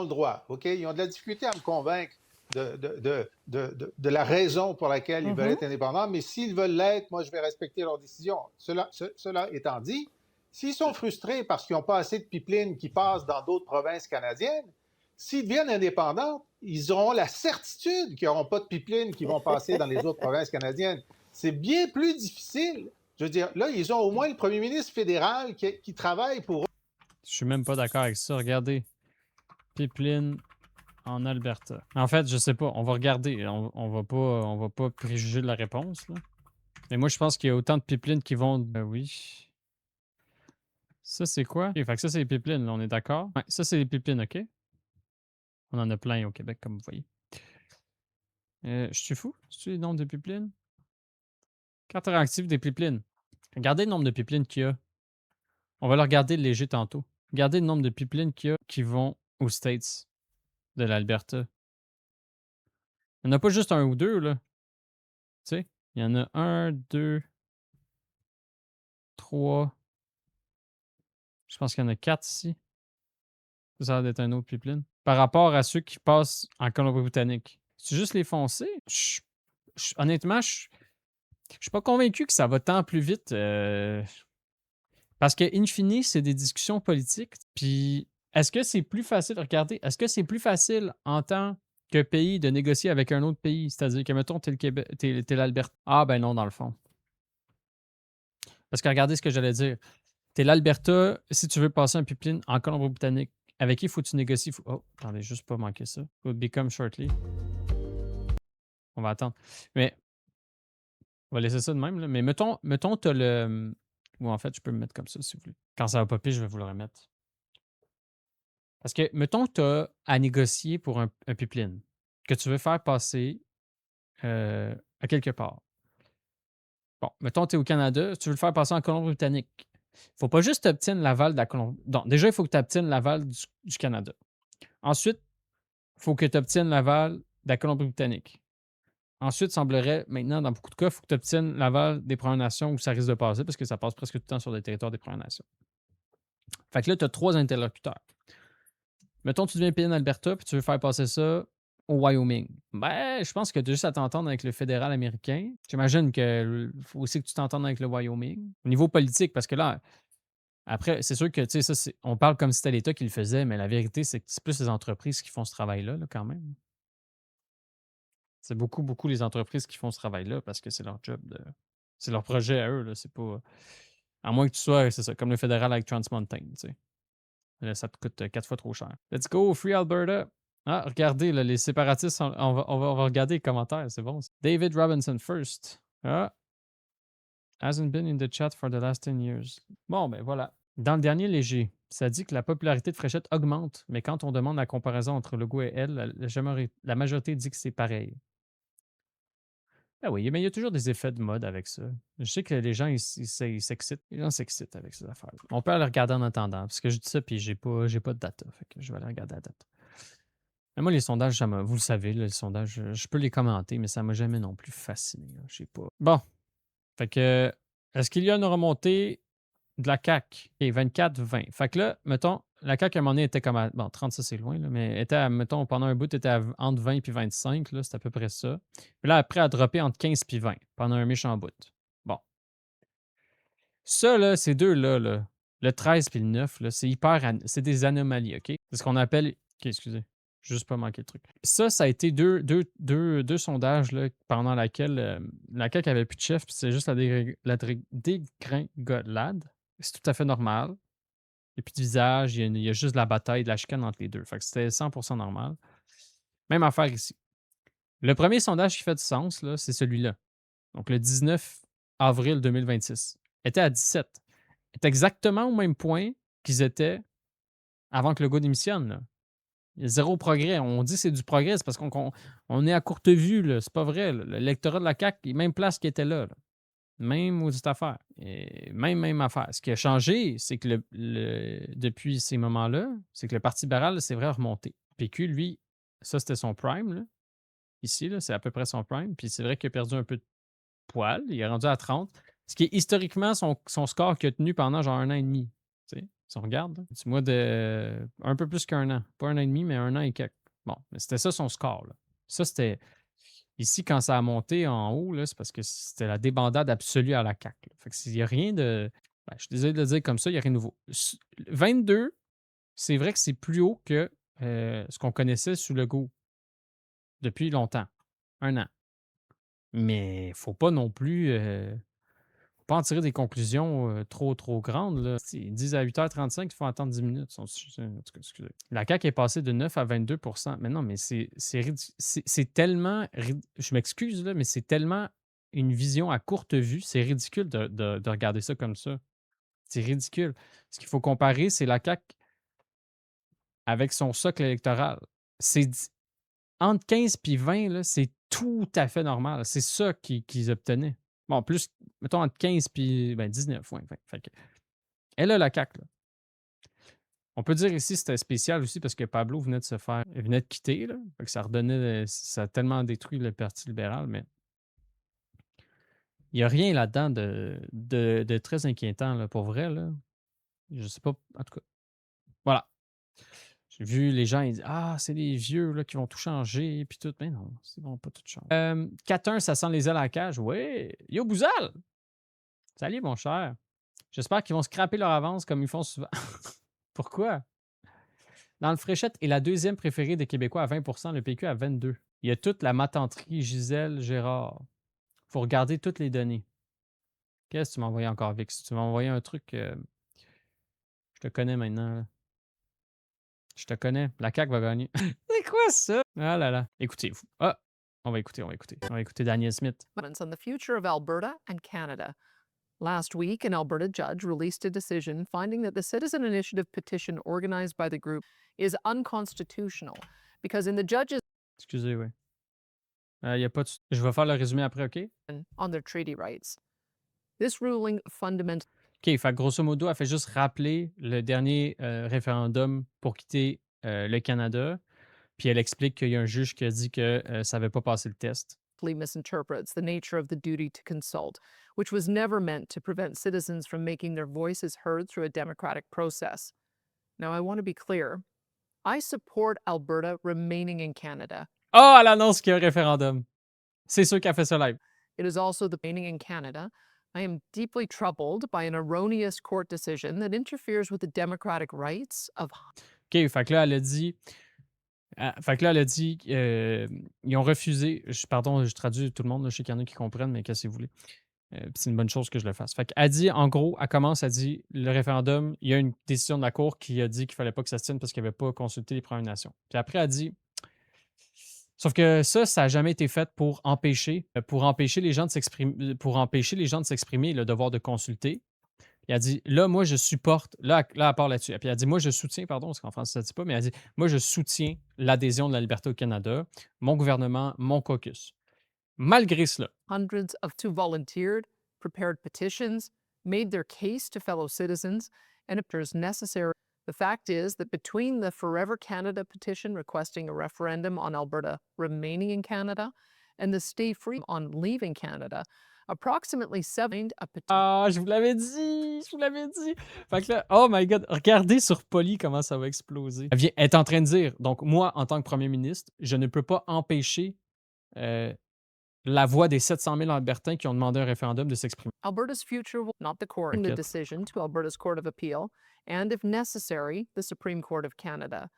D: droit, OK? Ils ont de la difficulté à me convaincre de la raison pour laquelle ils veulent être indépendants, mais s'ils veulent l'être, moi, je vais respecter leur décision. Cela étant dit, s'ils sont frustrés parce qu'ils n'ont pas assez de pipelines qui passent dans d'autres provinces canadiennes, s'ils deviennent indépendants, ils auront la certitude qu'ils n'auront pas de pipelines qui vont passer dans les autres provinces canadiennes. C'est bien plus difficile. Je veux dire, là, ils ont au moins le premier ministre fédéral qui travaille pour eux.
A: Je suis même pas d'accord avec ça. Regardez. Pipeline en Alberta. En fait, je sais pas. On va regarder. On va pas préjuger de la réponse, là. Mais moi, je pense qu'il y a autant de pipelines qui vont... oui. Ça, c'est quoi? Okay, fait que ça, c'est les pipelines, là, on est d'accord? Ouais, ça, c'est les pipelines, OK? On en a plein au Québec, comme vous voyez. Je suis fou? C'est-tu le nombre de pipelines? Carte réactive des pipelines. Regardez le nombre de pipelines qu'il y a. On va le regarder léger tantôt. Regardez le nombre de pipelines qu'il y a qui vont aux States de l'Alberta. Il n'y en a pas juste un ou deux, là. Tu sais, il y en a 1, 2, 3. Je pense qu'il y en a 4 ici. Ça a l'air d'être un autre pipeline. Par rapport à ceux qui passent en Colombie-Britannique. C'est juste les foncés? Honnêtement, je suis pas convaincu que ça va tant plus vite. Parce que, in fine, c'est des discussions politiques. Puis, est-ce que c'est plus facile, regardez, est-ce que c'est plus facile en tant que pays de négocier avec un autre pays? C'est-à-dire que, mettons, t'es le Québec, t'es l'Alberta. Ah, ben non, dans le fond. Parce que regardez ce que j'allais dire. T'es l'Alberta, si tu veux passer un pipeline en Colombie-Britannique, avec qui faut que tu négocies? Oh, attendez, juste pas manquer ça. Will become shortly. On va attendre. Mais, on va laisser ça de même, là. Mais mettons t'as le. Ou en fait, je peux me mettre comme ça, si vous voulez. Quand ça va popper, je vais vous le remettre. Parce que, mettons que tu as à négocier pour un pipeline que tu veux faire passer à quelque part. Bon, mettons que tu es au Canada, tu veux le faire passer en Colombie-Britannique. Il ne faut pas juste obtenir l'aval de la Colombie. Donc, déjà, il faut que tu obtiennes l'aval du Canada. Ensuite, il faut que tu obtiennes l'aval de la Colombie-Britannique. Ensuite, il semblerait, maintenant, dans beaucoup de cas, il faut que tu obtiennes l'aval des Premières Nations où ça risque de passer parce que ça passe presque tout le temps sur des territoires des Premières Nations. Fait que là, tu as 3 interlocuteurs. Mettons, tu deviens pays en Alberta puis tu veux faire passer ça au Wyoming. Ben, je pense que tu as juste à t'entendre avec le fédéral américain. J'imagine qu'il faut aussi que tu t'entendes avec le Wyoming. Au niveau politique, parce que là, après, c'est sûr que, tu sais, ça, on parle comme si c'était l'État qui le faisait, mais la vérité, c'est que c'est plus les entreprises qui font ce travail-là, là, quand même. C'est beaucoup, beaucoup les entreprises qui font ce travail-là parce que c'est leur job de. C'est leur projet à eux, là. C'est pas. À moins que tu sois, c'est ça, comme le fédéral avec Trans Mountain, tu sais. Là, ça te coûte 4 fois trop cher. Let's go, Free Alberta. Ah, regardez, là, les séparatistes, on va regarder les commentaires, c'est bon. David Robinson first. Ah, hasn't been in the chat for the last 10 years. Bon, ben voilà. Dans le dernier léger, ça dit que la popularité de Fréchette augmente, mais quand on demande la comparaison entre Legault et elle, la majorité dit que c'est pareil. Ah oui, mais il y a toujours des effets de mode avec ça. Je sais que les gens, ils s'excitent. Les gens s'excitent avec ces affaires. On peut aller regarder en attendant, parce que je dis ça, puis j'ai pas de data. Fait que je vais aller regarder la data. Mais moi, les sondages, vous le savez, là, les sondages, je peux les commenter, mais ça m'a jamais non plus fasciné. Là. Je sais pas. Bon. Fait que, est-ce qu'il y a une remontée de la CAQ? OK, 24-20. Fait que là, mettons, la CAQ, à un moment donné, était comme à. Bon, 30, ça, c'est loin, là, mais était, mettons, pendant un bout, était entre 20 et 25, là, c'est à peu près ça. Puis là, après, elle a droppé entre 15 et 20 pendant un méchant bout. Bon. Ça, là, ces deux-là, là, le 13 et le 9, là, c'est des anomalies, OK? C'est ce qu'on appelle. OK, excusez. Juste pas manquer le truc. Ça a été deux sondages là, pendant laquelle la CAQ avait plus de chef, puis c'est juste la dégringolade. C'est tout à fait normal. Il n'y a plus de visage, il y a juste de la bataille, de la chicane entre les deux. Fait que c'était 100% normal. Même affaire ici. Le premier sondage qui fait du sens, là, c'est celui-là. Donc, le 19 avril 2026. Était à 17. Est exactement au même point qu'ils étaient avant que le gars démissionne. Là. Il y a zéro progrès. On dit que c'est du progrès, c'est parce qu'on est à courte vue. Là. C'est pas vrai. Là. L'électorat de la CAQ est même place qu'il était là. Même maudite affaire. Et même affaire. Ce qui a changé, c'est que depuis ces moments-là, c'est que le Parti libéral, c'est vrai, a remonté. PQ, lui, ça, c'était son prime. Là. Ici, là, c'est à peu près son prime. Puis c'est vrai qu'il a perdu un peu de poil. Il est rendu à 30. Ce qui est historiquement son score qu'il a tenu pendant genre 1 an et demi. Tu sais, si on regarde, là. Du mois de un peu plus qu'1 an. Pas 1 an et demi, mais 1 an et quelques. Bon, mais c'était ça son score. Là. Ça, c'était. Ici, quand ça a monté en haut, là, c'est parce que c'était la débandade absolue à la CAQ. Là. Fait que s'il n'y a rien de. Ben, je suis désolé de le dire comme ça, il n'y a rien de nouveau. 22, c'est vrai que c'est plus haut que ce qu'on connaissait sous le Legault depuis longtemps. 1 an. Mais il ne faut pas non plus. Faut pas en tirer des conclusions trop grandes. Là. Ils disent à 8h35 qu'il faut attendre 10 minutes. En tout cas, excusez. La CAQ est passée de 9 à 22%. Mais non, mais c'est tellement. Je m'excuse, là, mais c'est tellement une vision à courte vue. C'est ridicule de regarder ça comme ça. C'est ridicule. Ce qu'il faut comparer, c'est la CAQ avec son socle électoral. C'est entre 15 et 20, là, c'est tout à fait normal. C'est ça qu'ils obtenaient. Bon, plus, mettons, entre 15 et 19, ouais. Fait que, elle a la CAQ, là. On peut dire ici que c'était spécial aussi parce que Pablo venait de quitter, là. Fait que ça a tellement détruit le Parti libéral, mais il n'y a rien là-dedans de très inquiétant, là, pour vrai, là. Je sais pas, en tout cas. Voilà. J'ai vu les gens, ils disent ah, c'est les vieux là, qui vont tout changer, puis tout. Mais non, ils vont pas tout changer. 4-1, ça sent les ailes à la cage. Ouais. Yo, Bouzal! Salut, mon cher. J'espère qu'ils vont scraper leur avance comme ils font souvent. Pourquoi? Dans le Fréchette est la deuxième préférée des Québécois à 20 le PQ à 22. Il y a toute la matanterie Gisèle Gérard. Faut regarder toutes les données. Qu'est-ce que tu m'as envoyé encore, Vix? Tu m'as envoyé un truc. Je te connais maintenant, là. Je te connais. La CAQ va gagner. C'est quoi ça? Ah là là. Écoutez-vous. Ah, on va écouter. On va écouter Daniel Smith.
F: On the future of Alberta and Canada. Last week, an Alberta judge released a decision finding that the citizen initiative petition organized by the group is unconstitutional because in the judge's
A: Excusez, oui. Y a pas de... Je vais faire le résumé après, OK?
F: on their treaty rights. This ruling fundamentally
A: OK, fait que grosso modo, elle fait juste rappeler le dernier référendum pour quitter le Canada. Puis elle explique qu'il y a un juge qui a dit que ça n'avait pas passé le test.
F: misinterprets the nature of the duty to consult, which was never meant to prevent citizens from making their voices heard through a democratic process. Now, I want to be clear. I support Alberta remaining in Canada.
A: Oh, elle annonce qu'il y a un référendum. C'est sûr qu'elle fait ça live.
F: It is also the remaining in Canada. I am deeply troubled by an erroneous court decision that interferes with the democratic rights of...
A: OK, fait que là, elle a dit... ils ont refusé... Pardon, je traduis tout le monde, là, je sais qu'il y en a qui comprennent, mais qu'est-ce que vous voulez? C'est une bonne chose que je le fasse. Fait qu'elle dit, en gros, elle dit, le référendum, il y a une décision de la Cour qui a dit qu'il ne fallait pas que ça se tienne parce qu'elle n'avait pas consulté les Premières Nations. Puis après, elle dit... Sauf que ça n'a jamais été fait pour empêcher les gens de s'exprimer, le devoir de consulter. Puis elle dit, là, moi, je supporte, là, elle part là-dessus. Puis elle dit, moi, je soutiens, pardon, parce qu'en français, ça ne dit pas, mais elle dit, moi, je soutiens l'adhésion de la liberté au Canada, mon gouvernement, mon caucus. Malgré cela.
F: Hundreds of who volunteered, prepared petitions, made their case to fellow citizens, and if there's necessary. The fact is that between the Forever Canada petition requesting a referendum on Alberta remaining in Canada and the Stay Free on leaving Canada, approximately 7 a petition.
A: Ah, je vous l'avais dit! Fait que là, oh my God, regardez sur Poly comment ça va exploser. Elle est en train de dire, donc moi, en tant que premier ministre, je ne peux pas empêcher la voix des 700 000 Albertains qui ont demandé un référendum de s'exprimer.
F: Alberta's future will not the court the decision to Alberta's Court of Appeal and, if necessary, the Supreme Court of Canada.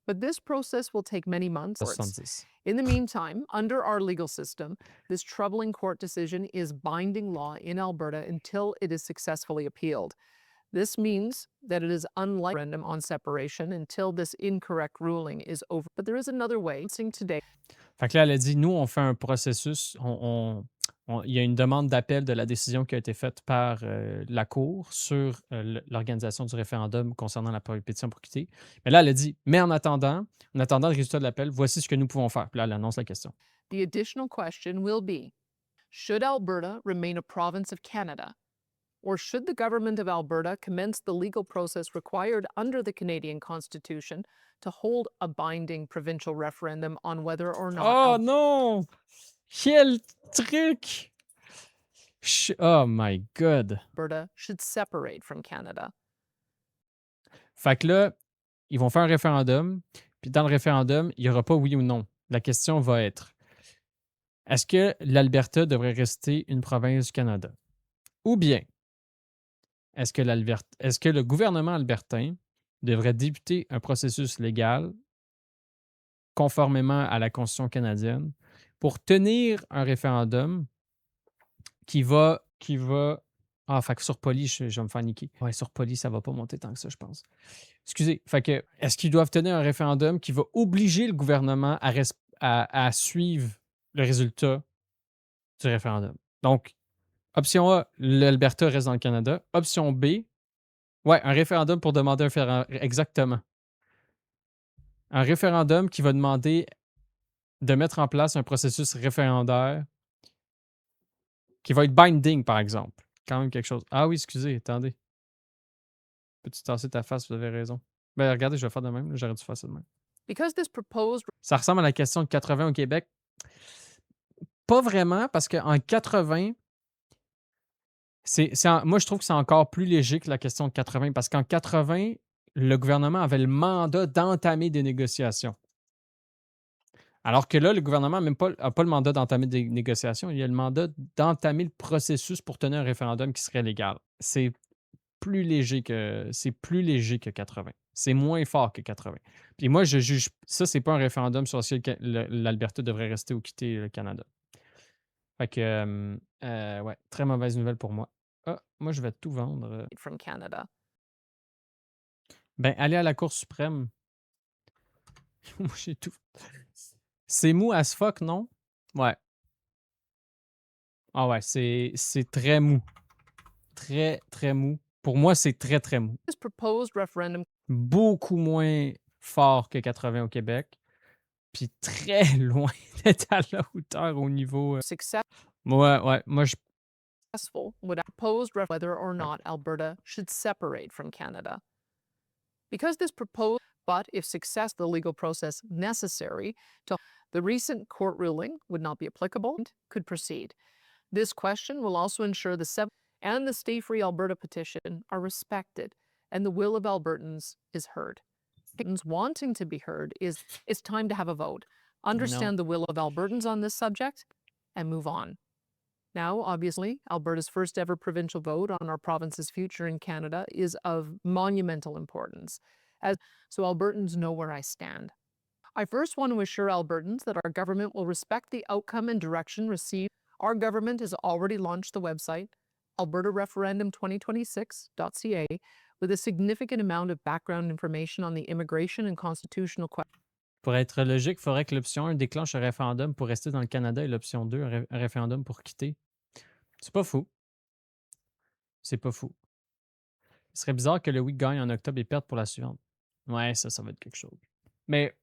F: But this process will take many months.
A: 70.
F: In the meantime, under our legal system, this troubling court decision is binding law in Alberta until it is successfully appealed. This means that it is unlikely referendum on separation until this incorrect ruling is over. But there is another way. Today.
A: Fait que là, elle a dit, nous, on fait un processus, il y a une demande d'appel de la décision qui a été faite par la Cour sur l'organisation du référendum concernant la pétition pour quitter. Mais là, elle a dit, mais en attendant le résultat de l'appel, voici ce que nous pouvons faire. Puis là, elle annonce la question.
F: The additional question will be, should Alberta remain a province of Canada? Or should the government of Alberta commence the legal process required under the Canadian Constitution to hold a binding provincial referendum on whether or not...
A: Oh non! Quel truc! Oh my God!
F: Alberta should separate from Canada.
A: Fait que là, ils vont faire un référendum, puis dans le référendum, il n'y aura pas oui ou non. La question va être, est-ce que l'Alberta devrait rester une province du Canada? Ou bien, est-ce que le gouvernement albertain devrait débuter un processus légal conformément à la Constitution canadienne pour tenir un référendum qui va... Ah, fait que sur Poly, je vais me faire niquer. Ouais, sur Poly, ça va pas monter tant que ça, je pense. Excusez, fait que est-ce qu'ils doivent tenir un référendum qui va obliger le gouvernement à suivre le résultat du référendum? Donc, option A, l'Alberta reste dans le Canada. Option B, ouais, un référendum pour demander un référendum. Exactement. Un référendum qui va demander de mettre en place un processus référendaire qui va être binding, par exemple. Quand même quelque chose. Ah oui, excusez, attendez. Peux-tu tasser ta face? Vous avez raison. Ben, regardez, je vais faire de même. J'aurais dû faire ça de même.
F: Because this proposed
A: Ça ressemble à la question de 80 au Québec. Pas vraiment, parce qu'en 80, moi, je trouve que c'est encore plus léger que la question de 80, parce qu'en 80, le gouvernement avait le mandat d'entamer des négociations. Alors que là, le gouvernement n'a pas le mandat d'entamer des négociations, il a le mandat d'entamer le processus pour tenir un référendum qui serait légal. C'est plus léger que 80. C'est moins fort que 80. Puis moi, je juge ça, c'est pas un référendum sur si l'Alberta devrait rester ou quitter le Canada. Fait que, ouais, très mauvaise nouvelle pour moi. Ah, moi, je vais tout vendre.
F: from Canada.
A: Ben, aller à la Cour suprême. Moi, j'ai tout. C'est mou as fuck, non? Ouais. Ah ouais, c'est très mou. Très, très mou. Pour moi, c'est très, très mou.
F: This proposed referendum
A: Beaucoup moins fort que 80 au Québec. Puis très loin d'être à la hauteur au niveau.
F: successful
A: Ouais, moi, je.
F: would propose whether or not Alberta should separate from Canada. Because this proposed, but if success, the legal process necessary to the recent court ruling would not be applicable, could proceed. This question will also ensure the and the Stay Free Alberta petition are respected and the will of Albertans is heard. Albertans wanting to be heard is it's time to have a vote. Understand the will of Albertans on this subject and move on. Now, obviously, Alberta's first ever provincial vote on our province's future in Canada is of monumental importance, so Albertans know where I stand. I first want to assure Albertans that our government will respect the outcome and direction received. Our government has already launched the website, albertareferendum2026.ca, with a significant amount of background information on the immigration and constitutional questions.
A: Pour être logique, il faudrait que l'option 1 déclenche un référendum pour rester dans le Canada et l'option 2, un référendum pour quitter. C'est pas fou. C'est pas fou. Ce serait bizarre que le oui gagne en octobre et perde pour la suivante. Ouais, ça va être quelque chose. Mais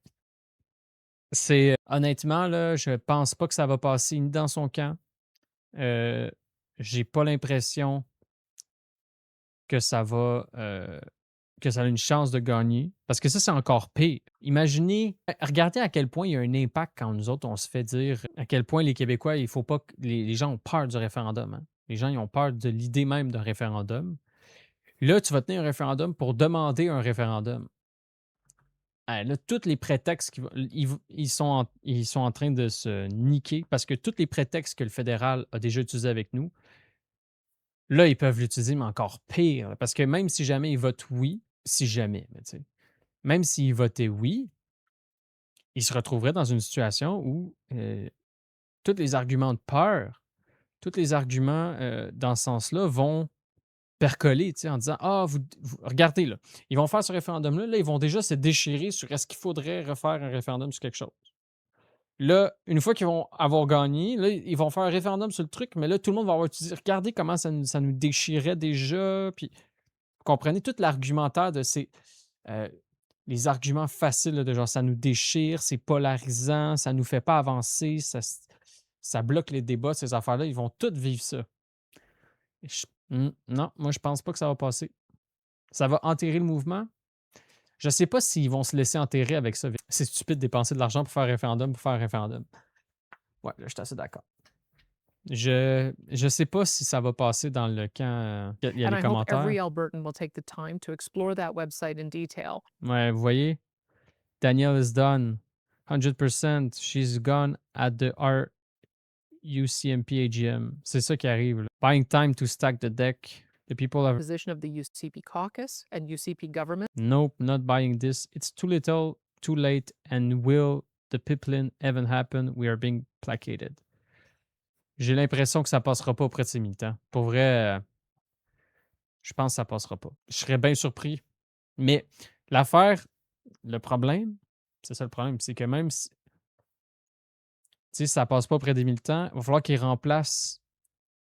A: honnêtement, là, je pense pas que ça va passer ni dans son camp. J'ai pas l'impression que ça va que ça a une chance de gagner. Parce que ça, c'est encore pire. Imaginez, regardez à quel point il y a un impact quand nous autres, on se fait dire à quel point les Québécois, il faut pas que les gens ont peur du référendum. Hein. Les gens, ils ont peur de l'idée même d'un référendum. Là, tu vas tenir un référendum pour demander un référendum. Là, tous les prétextes, ils sont en train de se niquer parce que tous les prétextes que le fédéral a déjà utilisés avec nous, là, ils peuvent l'utiliser, mais encore pire. Parce que même si jamais ils votent oui, si jamais, mais tu sais, même s'ils votaient oui, ils se retrouveraient dans une situation où tous les arguments de peur, tous les arguments dans ce sens-là vont percoler, tu sais, en disant ah, regardez, là, ils vont faire ce référendum-là, là, ils vont déjà se déchirer sur est-ce qu'il faudrait refaire un référendum sur quelque chose. Là, une fois qu'ils vont avoir gagné, là, ils vont faire un référendum sur le truc, mais là, tout le monde va avoir utilisé. Regardez comment ça nous déchirait déjà. Puis, vous comprenez tout l'argumentaire de ces. Les arguments faciles là, de genre ça nous déchire, c'est polarisant, ça nous fait pas avancer, ça bloque les débats, ces affaires-là, ils vont tous vivre ça. Non, moi, je pense pas que ça va passer. Ça va enterrer le mouvement. Je sais pas s'ils vont se laisser enterrer avec ça. C'est stupide de dépenser de l'argent pour faire un référendum. Ouais, là, je suis assez d'accord. Je sais pas si ça va passer dans le camp. Il y a
F: And
A: les
F: I hope
A: commentaires.
F: every Albertan will take the time to explore that website in detail.
A: Ouais, vous voyez, Danielle is done. 100%. She's gone at the RUCMP AGM. C'est ça qui arrive. Là. Buying time to stack the deck. The people have.
F: Position of the UCP caucus and UCP government.
A: Nope, not buying this. It's too little, too late, and will the pipeline even happen? We are being placated. J'ai l'impression que ça passera pas auprès de ces militants. Pour vrai, je pense que ça passera pas. Je serais bien surpris. Mais l'affaire, le problème, c'est ça le problème, c'est que même si ça passe pas auprès des militants, il va falloir qu'ils remplacent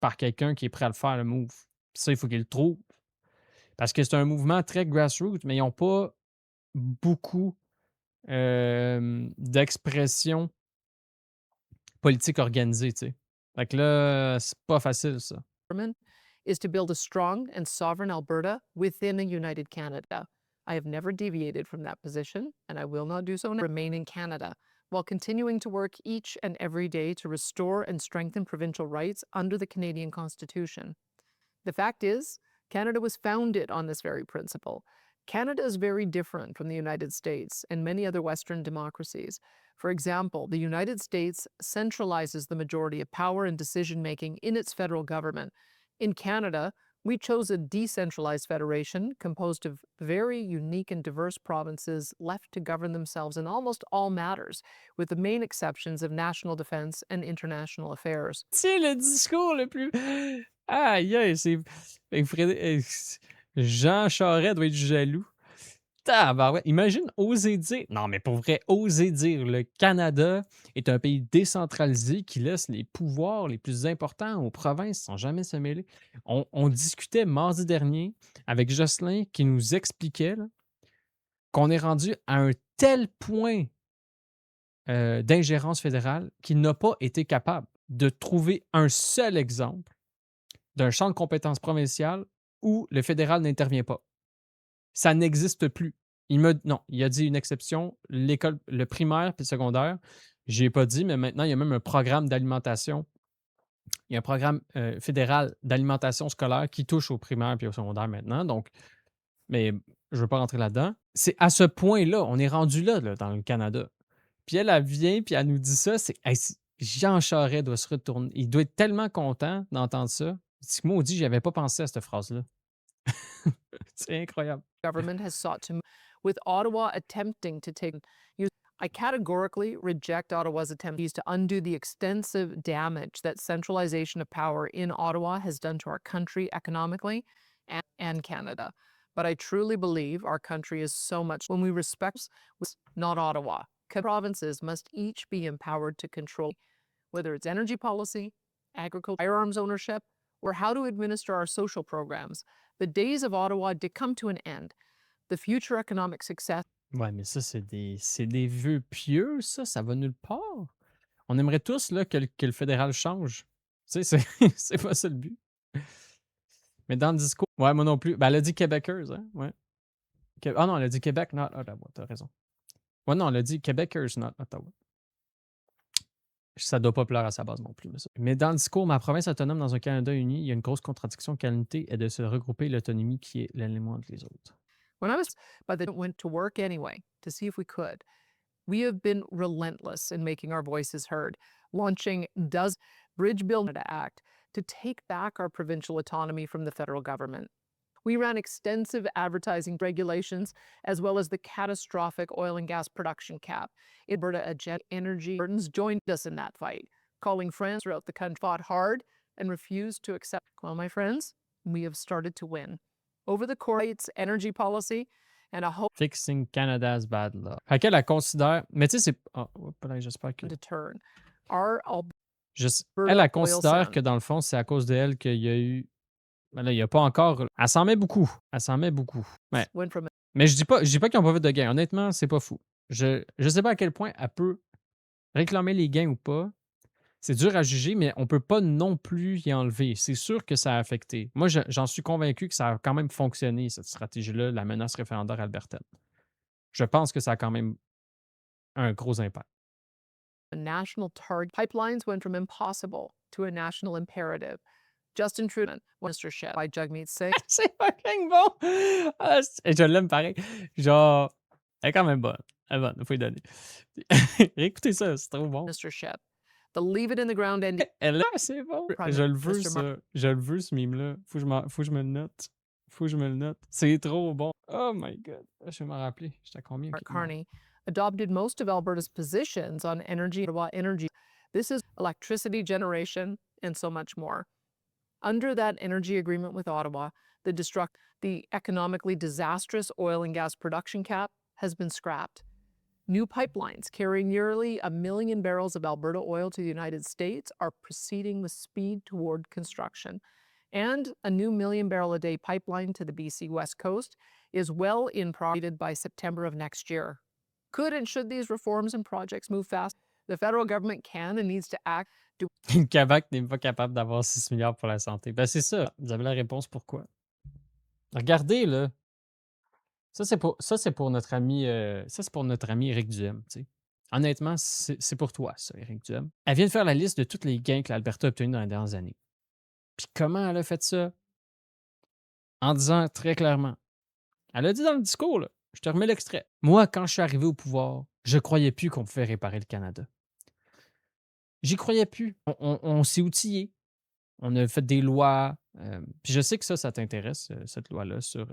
A: par quelqu'un qui est prêt à le faire, le move. Puis ça, il faut qu'ils le trouvent. Parce que c'est un mouvement très grassroots, mais ils n'ont pas beaucoup d'expression politique organisée, tu sais. Fait que là, c'est pas facile, ça.
F: Is to build a strong and sovereign Alberta within a united Canada. I have never deviated from that position, and I will not do so now. Remain in Canada, while continuing to work each and every day to restore and strengthen provincial rights under the Canadian Constitution. The fact is, Canada was founded on this very principle. Canada is very different from the United States and many other Western democracies. For example, the United States centralizes the majority of power and decision-making in its federal government. In Canada, we chose a decentralized federation composed of very unique and diverse provinces left to govern themselves in almost all matters, with the main exceptions of national defense and international affairs.
A: C'est le discours le plus. Aïe, aïe, c'est. Jean Charest doit être jaloux. Tabarouette. Imagine oser dire. Non, mais pour vrai, oser dire le Canada est un pays décentralisé qui laisse les pouvoirs les plus importants aux provinces sans jamais se mêler. On discutait mardi dernier avec Jocelyn qui nous expliquait là, qu'on est rendu à un tel point d'ingérence fédérale qu'il n'a pas été capable de trouver un seul exemple d'un champ de compétences provincial où le fédéral n'intervient pas. Ça n'existe plus. Non, il a dit une exception, l'école, le primaire puis le secondaire. Je n'ai pas dit, mais maintenant, il y a même un programme d'alimentation. Il y a un programme fédéral d'alimentation scolaire qui touche au primaire puis au secondaire maintenant. Donc, mais je ne veux pas rentrer là-dedans. C'est à ce point-là, on est rendu là dans le Canada. Puis elle vient, puis elle nous dit ça, hey, Jean Charest doit se retourner. Il doit être tellement content d'entendre ça. Moi, on dit, j'avais pas pensé à cette phrase-là. C'est incroyable.
F: Government has sought to, with Ottawa attempting to take. I categorically reject Ottawa's attempts to undo the extensive damage that centralization of power in Ottawa has done to our country economically and Canada. But I truly believe our country is so much when we respect, not Ottawa. Provinces must each be empowered to control whether it's energy policy, agriculture, firearms ownership, or how to administer our social programs. The days of Ottawa did come to an end. The future economic success.
A: Ouais, mais ça, c'est des vœux pieux, ça va nulle part. On aimerait tous là, que le fédéral change. Tu sais, c'est pas ça le but. Mais dans le discours, ouais, moi non plus. Ben, elle a dit Québécois, hein, ouais. Ah non, elle a dit Québec, not Ottawa, t'as raison. Ouais, non, elle a dit Québécois, not Ottawa. Ça doit pas plaire à sa base non plus. Mais dans le discours, ma province autonome dans un Canada uni, il y a une grosse contradiction. Qualité est de se regrouper l'autonomie qui est l'élément entre les autres.
F: When I was, but they went to work anyway to see if we could. We have been relentless in making our voices heard, launching Bridge Bill Act to take back our provincial autonomy from the federal government. We ran extensive advertising regulations, as well as the catastrophic oil and gas production cap. Alberta Energy Burtons joined us in that fight, calling friends throughout the country fought hard and refused to accept. Well, my friends, we have started to win. Over the course, its energy policy and a hope.
A: Fixing Canada's bad law. Fait qu'elle la considère. Mais tu sais, c'est. Oh, j'espère que.
F: To turn. Our
A: elle considère que dans le fond, c'est à cause d'elle qu'il y a eu. Ben là, il n'y a pas encore. Elle s'en met beaucoup. Ouais. Mais je dis pas qu'ils n'ont pas fait de gain. Honnêtement, c'est pas fou. Je sais pas à quel point elle peut réclamer les gains ou pas. C'est dur à juger, mais on peut pas non plus y enlever. C'est sûr que ça a affecté. Moi, j'en suis convaincu que ça a quand même fonctionné, cette stratégie-là, la menace référendaire albertaine. Je pense que ça a quand même un gros impact.
F: A national target pipelines went from impossible to a national imperative. Justin Trudeau, ministership by Jagmeet Singh.
A: C'est fucking bon! Je l'aime pareil. Genre, elle est quand même bonne. Elle est bonne, il faut lui donner. Écoutez ça, c'est trop bon.
F: Ministership. The leave it in the ground ending.
A: C'est bon. Je le veux, ça. Je le veux, ce mime-là. Faut que je me le note. C'est trop bon. Oh my God. Je vais me rappeler. J'étais à combien?
F: Mark Carney adopted most of Alberta's positions on energy. This is electricity generation and so much more. Under that energy agreement with Ottawa, the economically disastrous oil and gas production cap has been scrapped. New pipelines carrying nearly 1 million barrels of Alberta oil to the United States are proceeding with speed toward construction. And a new 1 million barrel a day pipeline to the BC West Coast is well in progress by September of next year. Could and should these reforms and projects move fast, the federal government can and needs to act.
A: Québec n'est pas capable d'avoir 6 milliards pour la santé. Ben c'est ça. Vous avez la réponse pourquoi. Regardez, là. Ça, c'est pour notre ami, ça, c'est pour notre ami Éric Duhem, tu sais. Honnêtement, c'est pour toi, ça, Éric Duhem. Elle vient de faire la liste de tous les gains que l'Alberta a obtenus dans les dernières années. Puis comment elle a fait ça? En disant très clairement, elle a dit dans le discours, là, je te remets l'extrait. Moi, quand je suis arrivé au pouvoir, je croyais plus qu'on pouvait réparer le Canada. J'y croyais plus. On s'est outillé. On a fait des lois. Puis je sais que ça t'intéresse, cette loi-là, sur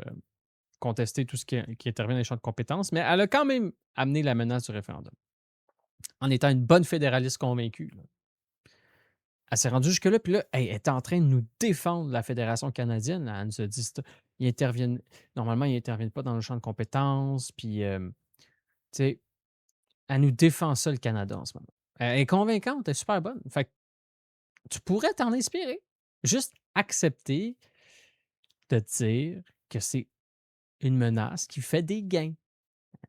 A: contester tout ce qui intervient dans les champs de compétences, mais elle a quand même amené la menace du référendum. En étant une bonne fédéraliste convaincue, là. Elle s'est rendue jusque-là, puis là, elle est en train de nous défendre la Fédération canadienne. Elle nous a dit, ils interviennent, normalement, ils n'interviennent pas dans le champ de compétences, puis, tu sais, elle nous défend ça, le Canada, en ce moment. Elle est convaincante, elle est super bonne. Fait que tu pourrais t'en inspirer. Juste accepter de dire que c'est une menace qui fait des gains.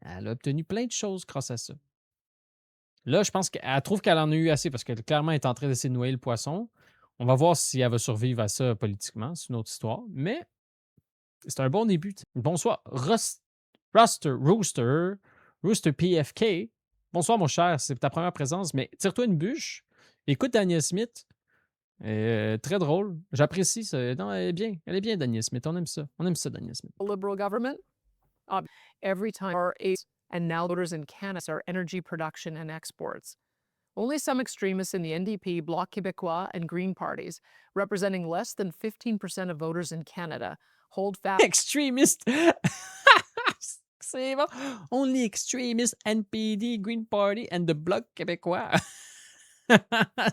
A: Elle a obtenu plein de choses grâce à ça. Là, je pense qu'elle trouve qu'elle en a eu assez parce qu'elle clairement est en train d'essayer de noyer le poisson. On va voir si elle va survivre à ça politiquement. C'est une autre histoire. Mais c'est un bon début. Bonsoir, Rooster PFK. Bonsoir, mon cher. C'est ta première présence, mais tire-toi une bûche. Écoute Daniel Smith. Très drôle. J'apprécie ça. Non, elle est bien. Elle est bien, Daniel Smith. On aime ça. On aime ça, Daniel Smith.
F: Liberal government. Every time our aides and now voters in Canada are energy production and exports. Only some extremists in the NDP, Bloc Québécois, and Green parties, representing less than 15% of voters in Canada, hold fast.
A: Extremist. C'est bon. Only extremist NPD, Green Party and the Bloc québécois.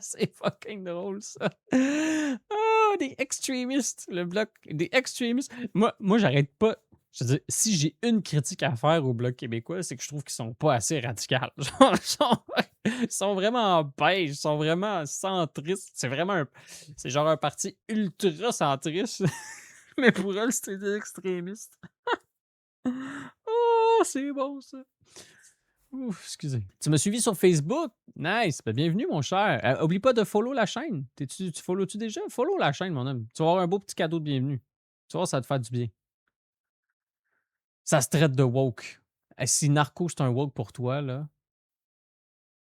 A: C'est fucking drôle, ça. Oh, des extrémistes. Le Bloc. Des extrémistes. Moi j'arrête pas. Je veux dire, si j'ai une critique à faire au Bloc québécois, c'est que je trouve qu'ils sont pas assez radicaux. Genre, ils sont vraiment beige, ils sont vraiment centristes. C'est vraiment c'est genre un parti ultra centriste. Mais pour eux, c'est des extrémistes. Oh, c'est bon, ça. Ouf, excusez. Tu m'as suivi sur Facebook? Nice. Ben, bienvenue, mon cher. Oublie pas de follow la chaîne. Tu follow-tu déjà? Follow la chaîne, mon homme. Tu vas avoir un beau petit cadeau de bienvenue. Tu vas voir, ça va te faire du bien. Ça se traite de woke. Si Narco, c'est un woke pour toi, là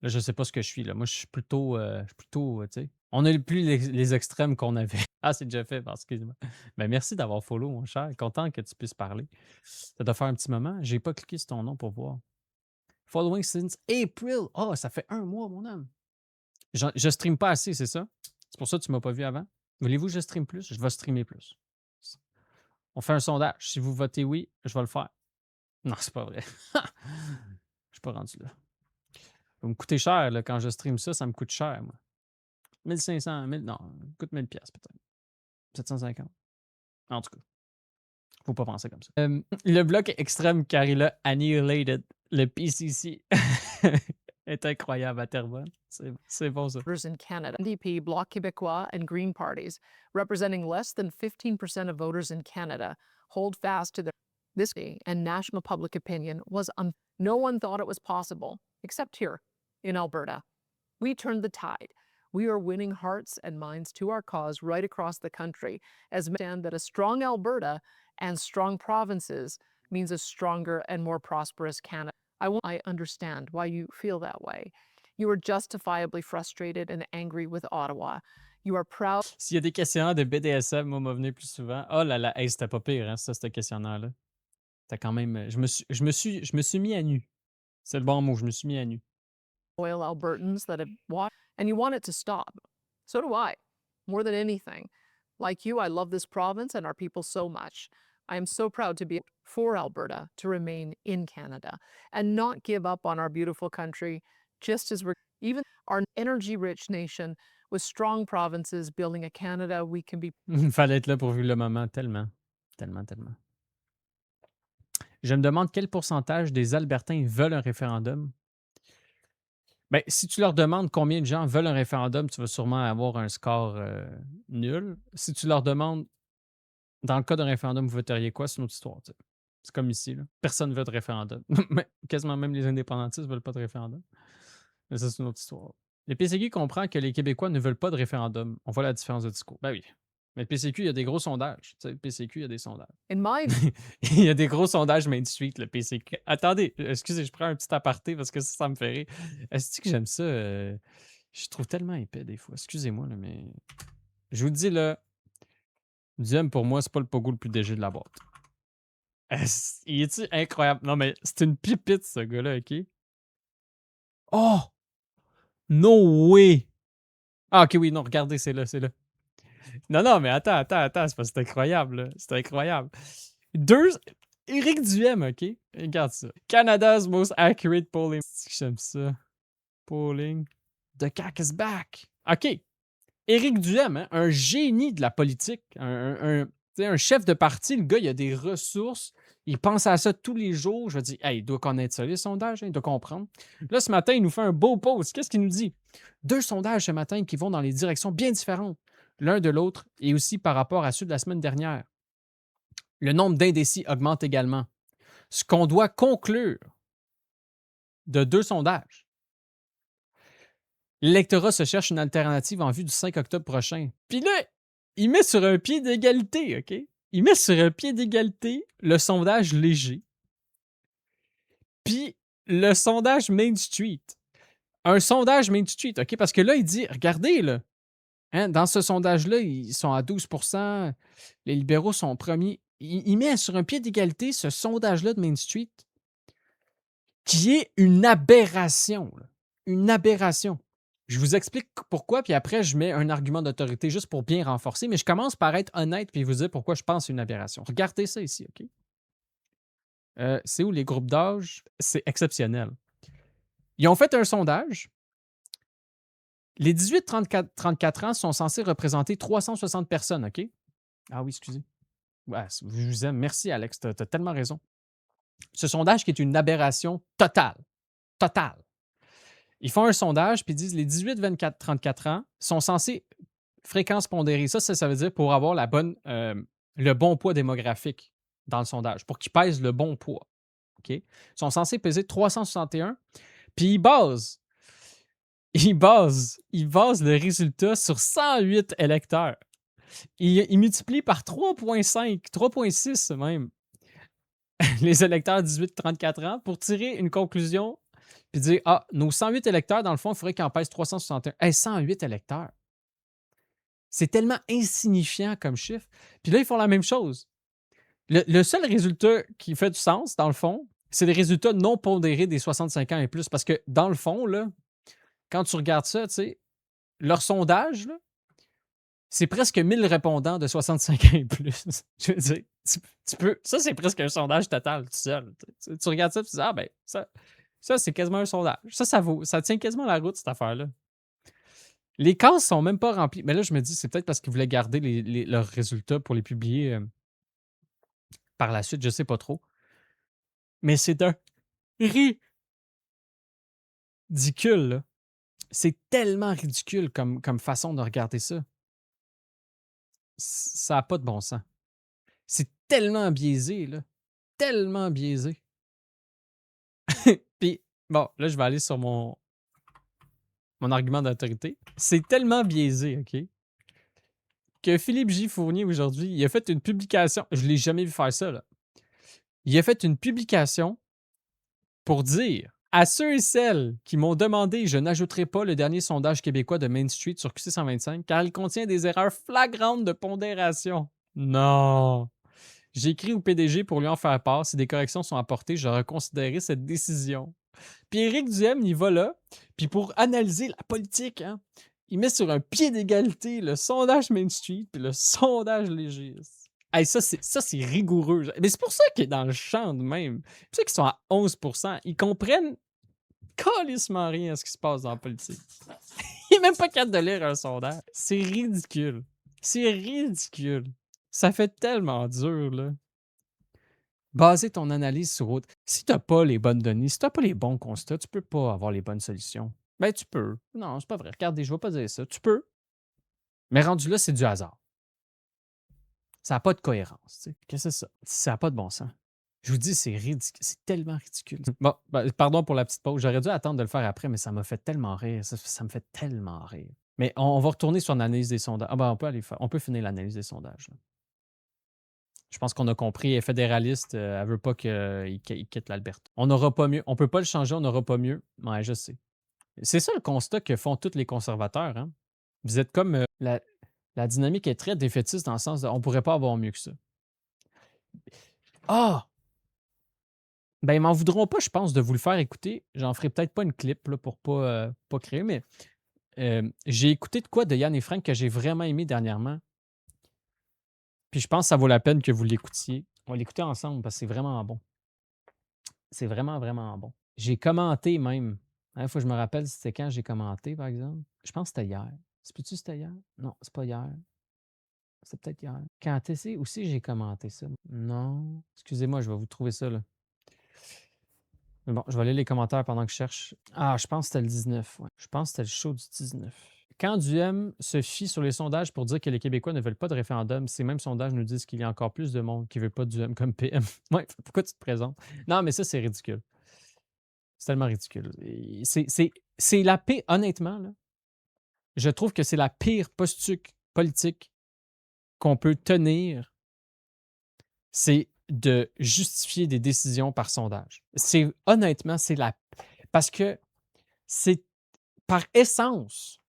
A: je sais pas ce que je suis, là. Moi, je suis plutôt, tu sais, on n'a plus les extrêmes qu'on avait. Ah, c'est déjà fait, excuse-moi. Ben, merci d'avoir follow, mon cher. Content que tu puisses parler. Ça doit faire un petit moment. J'ai pas cliqué sur ton nom pour voir. Following since April. Oh, ça fait 1 mois, mon homme. Je stream pas assez, c'est ça? C'est pour ça que tu m'as pas vu avant? Voulez-vous que je stream plus? Je vais streamer plus. On fait un sondage. Si vous votez oui, je vais le faire. Non, c'est pas vrai. Je suis pas rendu là. Ça va me coûter cher, là, quand je stream ça me coûte cher, moi. 1500, 1000, non, ça coûte 1000$ peut-être. 750. En tout cas, faut pas penser comme ça. Le bloc extrême car il a annihilated le PCC. est incroyable à Terrebonne. C'est bon, ça.
F: Voters in Canada, NDP, Bloc Québécois, and Green parties, representing less than 15% of voters in Canada, hold fast to their this and national public opinion was no one thought it was possible, except here in Alberta. We turned the tide. We are winning hearts and minds to our cause right across the country, as we understand that a strong Alberta and strong provinces means a stronger and more prosperous Canada. I understand why you feel that way. You are justifiably frustrated and angry with Ottawa. You are proud.
A: S'il y a des questionnaires de BDSM, moi, m'a venu plus souvent. Oh là là, hey, c'était pas pire, hein, ça, ce questionnaire-là. C'était quand même. Je me suis mis à nu. C'est le bon mot, je me suis mis à nu.
F: Loyal Albertans that have watched, and you want it to stop. So do I, more than anything. Like you, I love this province and our people so much. I am so proud to be for Alberta to remain in Canada and not give up on our beautiful country, just as we're even our energy-rich nation with strong provinces building a Canada we can be.
A: Il fallait être là pour vivre le moment, tellement. Tellement, tellement. Je me demande quel pourcentage des Albertains veulent un référendum. Ben, si tu leur demandes combien de gens veulent un référendum, tu vas sûrement avoir un score nul. Si tu leur demandes, dans le cas d'un référendum, vous voteriez quoi? C'est une autre histoire. T'sais. C'est comme ici. Là. Personne ne veut de référendum. Quasiment même les indépendantistes ne veulent pas de référendum. Mais ça, c'est une autre histoire. Le PCQ comprend que les Québécois ne veulent pas de référendum. On voit la différence de discours. Ben oui. Mais le PCQ, il y a des gros sondages. Tu sais, le PCQ, il y a des sondages.
F: In my
A: Il y a des gros sondages Main Street, le PCQ. Attendez, excusez, je prends un petit aparté parce que ça me fait rire. Est-ce que j'aime ça? Je trouve tellement épais des fois. Excusez-moi, là, mais. Je vous dis, là, Duhem, pour moi, c'est pas le pogo le plus léger de la boîte. Il est-tu incroyable? Non, mais c'est une pipite, ce gars-là, OK? Oh! No way! Ah, OK, oui, non, regardez, c'est là, c'est là. Non, non, mais attends, c'est parce que c'est incroyable, là. C'est incroyable. Éric Duhem, OK? Regarde ça. Canada's most accurate polling. J'aime ça. Polling. The CAQ is back. OK. Éric Duhem, hein, un génie de la politique, tu sais, un chef de parti, le gars, il a des ressources, il pense à ça tous les jours. Je me dis, hey, il doit connaître ça, les sondages, hein, il doit comprendre. Là, ce matin, il nous fait un beau post. Qu'est-ce qu'il nous dit? 2 sondages ce matin qui vont dans les directions bien différentes, l'un de l'autre, et aussi par rapport à ceux de la semaine dernière. Le nombre d'indécis augmente également. Ce qu'on doit conclure de 2 sondages. L'électorat se cherche une alternative en vue du 5 octobre prochain. Puis là, il met sur un pied d'égalité, OK? Il met sur un pied d'égalité le sondage léger, puis le sondage Main Street. Un sondage Main Street, OK? Parce que là, il dit, regardez, là, hein, dans ce sondage-là, ils sont à 12 %, les libéraux sont premiers. Il met sur un pied d'égalité ce sondage-là de Main Street, qui est une aberration, là. Une aberration. Je vous explique pourquoi, puis après, je mets un argument d'autorité juste pour bien renforcer, mais je commence par être honnête puis vous dire pourquoi je pense que c'est une aberration. Regardez ça ici, OK? C'est où les groupes d'âge? C'est exceptionnel. Ils ont fait un sondage. Les 18-34 ans sont censés représenter 360 personnes, OK? Ah oui, excusez. Ouais, je vous aime. Merci, Alex. Tu as tellement raison. Ce sondage qui est une aberration totale. Totale. Ils font un sondage puis ils disent les 18-34 ans sont censés fréquence pondérée. Ça veut dire pour avoir le bon poids démographique dans le sondage, pour qu'ils pèsent le bon poids. OK? Ils sont censés peser 361. Puis ils basent le résultat sur 108 électeurs. Ils multiplient par 3,5, 3,6 même les électeurs 18-34 ans pour tirer une conclusion puis dire, ah, nos 108 électeurs, dans le fond, il faudrait qu'ils en pèsent 361. Hey, 108 électeurs. C'est tellement insignifiant comme chiffre. Puis là, ils font la même chose. Le seul résultat qui fait du sens, dans le fond, c'est les résultats non pondérés des 65 ans et plus. Parce que, dans le fond, là, quand tu regardes ça, tu sais, leur sondage, là, c'est presque 1000 répondants de 65 ans et plus. Je veux dire, tu peux... Ça, c'est presque un sondage total, tout seul. Tu regardes ça et tu dis, ah ben, ça c'est quasiment un sondage. Ça tient quasiment la route, cette affaire-là. Les cases sont même pas remplies. Mais là, je me dis, c'est peut-être parce qu'ils voulaient garder leurs résultats pour les publier par la suite, je sais pas trop. Mais c'est un ridicule, là. C'est tellement ridicule comme façon de regarder ça. Ça n'a pas de bon sens. C'est tellement biaisé, là. Tellement biaisé. Puis, bon, là, je vais aller sur mon argument d'autorité. C'est tellement biaisé, OK, que Philippe J. Fournier, aujourd'hui, il a fait une publication. Je ne l'ai jamais vu faire ça, là. Il a fait une publication pour dire à ceux et celles qui m'ont demandé, je n'ajouterai pas le dernier sondage québécois de Main Street sur QC 125 car il contient des erreurs flagrantes de pondération. Non. J'ai écrit au PDG pour lui en faire part. Si des corrections sont apportées, je reconsidérerai cette décision. Puis Éric Duhem, il va là, puis pour analyser la politique, hein, il met sur un pied d'égalité le sondage Main Street puis le sondage légiste. Hey, ça, c'est rigoureux. Mais c'est pour ça qu'il est dans le champ de même. C'est pour ça qu'ils sont à 11 %. Ils comprennent calissement rien à ce qui se passe dans la politique. Il n'est même pas capable de lire un sondage. C'est ridicule. C'est ridicule. Ça fait tellement dur, là. Baser ton analyse sur autre. Si tu n'as pas les bonnes données, si tu n'as pas les bons constats, tu ne peux pas avoir les bonnes solutions. Ben, tu peux. Non, c'est pas vrai. Regardez, je ne vais pas dire ça. Tu peux. Mais rendu là, c'est du hasard. Ça n'a pas de cohérence. T'sais. Qu'est-ce que c'est ça? Ça n'a pas de bon sens. Je vous dis, c'est ridicule. C'est tellement ridicule. Bon, pardon pour la petite pause. J'aurais dû attendre de le faire après, mais ça m'a fait tellement rire. Ça me fait tellement rire. Mais on va retourner sur l'analyse des sondages. Ah ben, on peut finir l'analyse des sondages. Là. Je pense qu'on a compris. Elle est fédéraliste. Elle veut pas qu'il quitte l'Alberta. On n'aura pas mieux. On peut pas le changer. On n'aura pas mieux. Ouais, je sais. C'est ça le constat que font tous les conservateurs. Hein? Vous êtes comme... la dynamique est très défaitiste dans le sens de on pourrait pas avoir mieux que ça. Ah! Ben, ils m'en voudront pas, je pense, de vous le faire écouter. J'en ferai peut-être pas une clip là, pour pas créer, mais j'ai écouté de quoi de Yann et Frank que j'ai vraiment aimé dernièrement. Puis je pense que ça vaut la peine que vous l'écoutiez. On va l'écouter ensemble parce que c'est vraiment bon. C'est vraiment, vraiment bon. J'ai commenté même. Il faut que je me rappelle c'était quand j'ai commenté, par exemple. Je pense que c'était hier. C'est plus-tu c'était hier? Non, c'est pas hier. C'est peut-être hier. Quand c'est aussi j'ai commenté ça. Non. Excusez-moi, je vais vous trouver ça là. Mais bon, je vais aller les commentaires pendant que je cherche. Ah, je pense que c'était le 19. Ouais. Je pense que c'était le show du 19. Quand Duhem se fie sur les sondages pour dire que les Québécois ne veulent pas de référendum, ces mêmes sondages nous disent qu'il y a encore plus de monde qui ne veut pas de Duhem comme PM. Ouais, pourquoi tu te présentes? Non, mais ça, c'est ridicule. C'est tellement ridicule. C'est la pire, honnêtement, là, je trouve que c'est la pire posture politique qu'on peut tenir. C'est de justifier des décisions par sondage. Honnêtement, c'est la... Parce que c'est par essence,